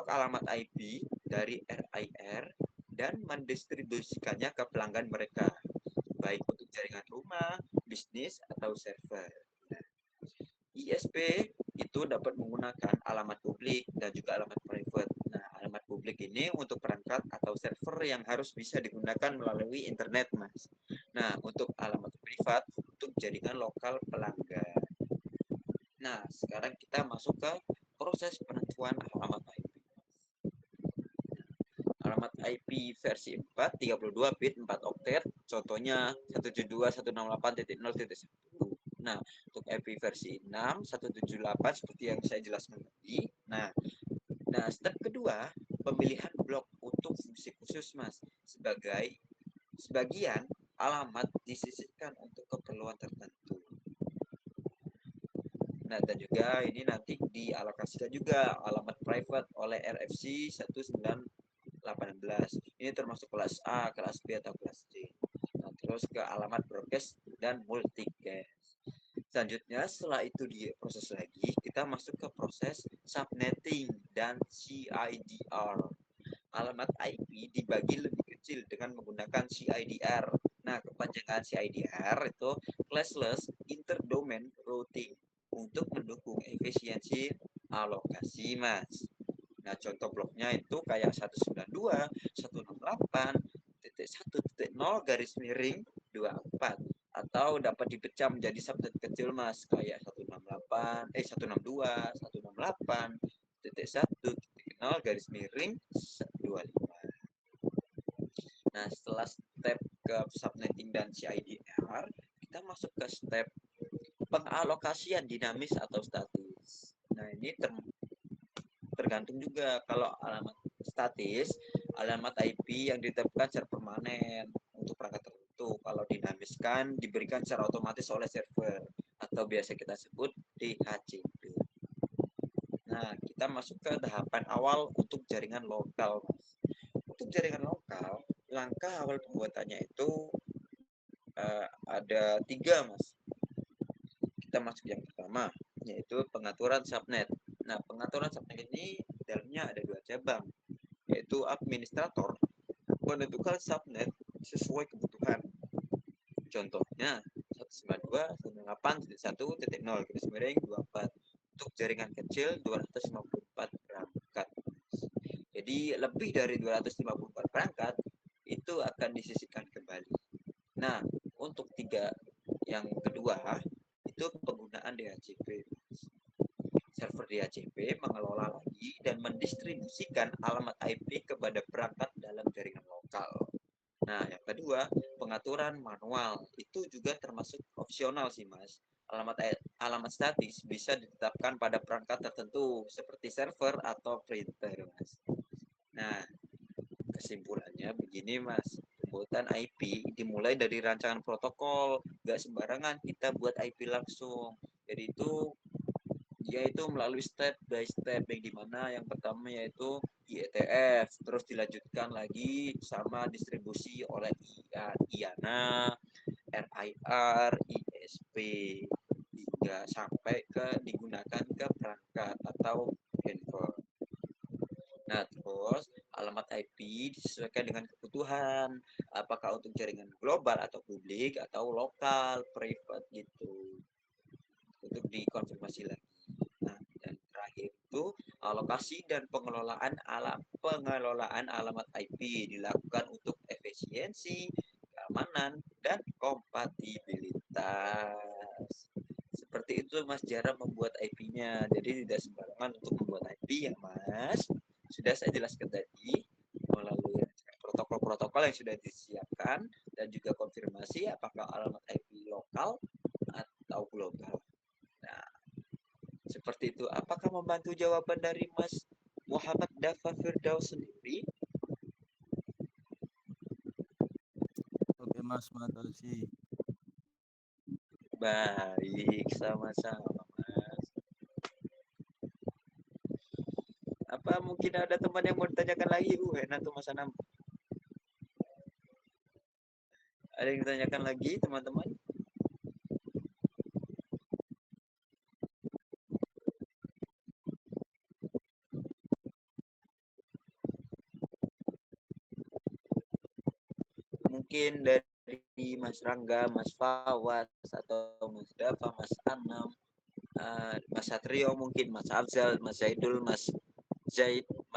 alamat IP dari RIR dan mendistribusikannya ke pelanggan mereka, baik untuk jaringan rumah, bisnis, atau server. Nah, ISP itu itu dapat menggunakan alamat publik dan juga alamat private. Nah, alamat publik ini untuk perangkat atau server yang harus bisa digunakan melalui internet, Mas. Nah, untuk alamat privat untuk jaringan lokal pelanggan. Nah, sekarang kita masuk ke proses penentuan alamat IP. Alamat IP versi 4, 32 bit 4 oktet, contohnya 172.168.0.1. Nah, untuk IP versi 6, 178 seperti yang saya jelaskan tadi. Nah, step kedua, pemilihan blok untuk fungsi khusus, Mas. Sebagian alamat disisipkan untuk keperluan tertentu. Nah, dan juga ini nanti dialokasikan juga alamat private oleh RFC 1918. Ini termasuk kelas A, kelas B, atau kelas C. Nah, terus ke alamat broadcast dan multicast. Selanjutnya, setelah itu diproses lagi, kita masuk ke proses subnetting dan CIDR. Alamat IP dibagi lebih kecil dengan menggunakan CIDR. Nah, kepanjangan CIDR itu classless interdomain routing untuk mendukung efisiensi alokasi, Mas. Nah, contoh bloknya itu kayak 192.168.1.0 atau dapat dipecah menjadi subnet kecil, Mas, kayak 168.1.0.1.0.25. Nah, setelah step ke subnetting dan CIDR, kita masuk ke step pengalokasian dinamis atau statis. Nah, ini tergantung juga. Kalau alamat statis, alamat IP yang ditetapkan secara permanen untuk perangkat tertentu. Kalau dinamiskan, diberikan secara otomatis oleh server atau biasa kita sebut DHCP. Nah, kita masuk ke tahapan awal untuk jaringan lokal. Untuk jaringan lokal, langkah awal pembuatannya itu ada 3, Mas. Kita masuk yang pertama, yaitu pengaturan subnet. Nah, pengaturan subnet ini dalamnya ada 2 cabang, yaitu administrator menentukan subnet sesuai kebutuhan. Contohnya 192.168.1.0/24 untuk jaringan kecil 254 perangkat. Jadi lebih dari 254 perangkat itu akan disisihkan kembali. Nah, untuk yang kedua itu penggunaan DHCP. Server DHCP mengelola lagi dan mendistribusikan alamat IP kepada perangkat dalam jaringan lokal. Nah, yang kedua, pengaturan manual. Itu juga termasuk opsional sih, Mas. Alamat statis bisa ditetapkan pada perangkat tertentu seperti server atau printer, Mas. Nah, kesimpulannya begini, Mas. Pembuatan IP dimulai dari rancangan protokol, nggak sembarangan kita buat IP langsung. Jadi dia itu melalui step by step, yang dimana yang pertama yaitu IETF, terus dilanjutkan lagi sama distribusi oleh IANA, RIR, ISP, hingga sampai ke digunakan ke perangkat atau handphone. Nah, terus alamat IP disesuaikan dengan kebutuhan, apakah untuk jaringan global atau publik atau lokal, private gitu. Untuk dikonfirmasi lagi. Nah, dan terakhir itu alokasi dan pengelolaan alamat IP dilakukan untuk efisiensi, keamanan, dan kompatibilitas. Seperti itu, Mas, cara membuat IP-nya. Jadi tidak sembarangan untuk membuat IP ya, Mas. Sudah saya jelaskan tadi melalui protokol-protokol yang sudah disiapkan dan juga konfirmasi apakah alamat IP lokal atau global. Nah, seperti itu. Apakah membantu jawaban dari Mas Muhammad Dafa Firdaus sendiri? Oke Mas, makasih. Baik, sama-sama, Mas. Apa mungkin ada teman yang mau ditanyakan lagi? Enak tuh Mas Anam. Ada yang ditanyakan lagi, teman-teman? Mungkin dari Mas Rangga, Mas Fawaz, atau Mas Dafa, Mas Anam. Mas Satrio mungkin, Mas Afzal, Mas Zaidul, Mas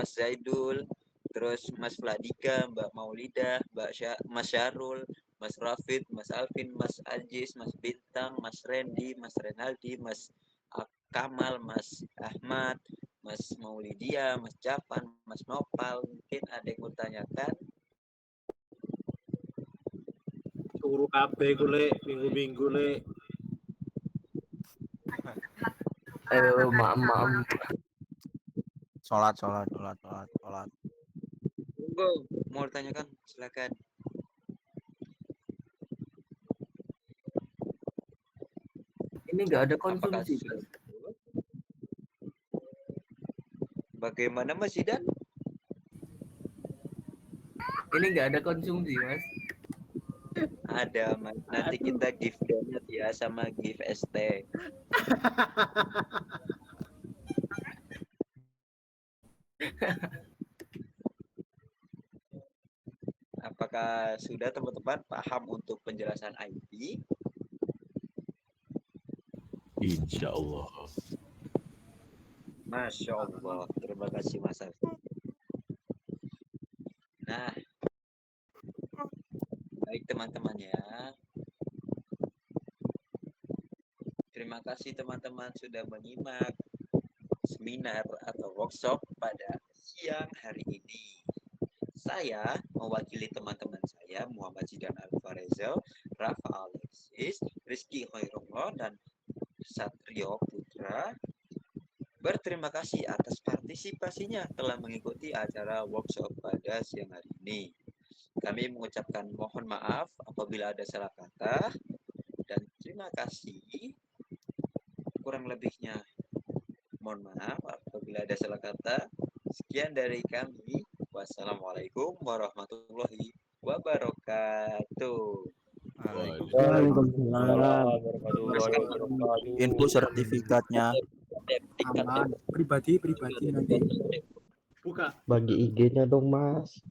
Zaidul, terus Mas Vladika, Mbak Maulida, Mas Syarul, Mas Rafid, Mas Alvin, Mas Ajis, Mas Bintang, Mas Randy, Mas Renaldi, Mas Kamal, Mas Ahmad, Mas Maulidia, Mas Japan, Mas Nopal. Mungkin ada yang mau tanyakan? Turu kabeh ku Lek, minggu-minggu Lek. Maaf. Sholat. Monggo, mau tanyakan silakan. Ini nggak ada Apakah konsumsi. sudah bagaimana Mas Zidan? Ini nggak ada konsumsi, Mas. Ada Mas. Nanti kita gift donat ya sama gift ST. Apakah sudah teman-teman paham untuk penjelasan IP? Insya Allah. Masya Allah, terima kasih Mas Alfi. Nah, baik teman-teman ya. Terima kasih teman-teman sudah menyimak seminar atau workshop pada siang hari ini. Saya mewakili teman-teman saya, Muhammad Zidan Alvarezal, Rafa Alexis, Rizky Khairullah, dan Satrio Putra. Berterima kasih atas partisipasinya telah mengikuti acara workshop pada siang hari ini. Kami mengucapkan mohon maaf apabila ada salah kata, dan terima kasih. Kurang lebihnya mohon maaf apabila ada salah kata. Sekian dari kami. Wassalamualaikum warahmatullahi wabarakatuh. Info sertifikatnya. Aman. Pribadi nanti. Buka. Bagi IG-nya dong, Mas.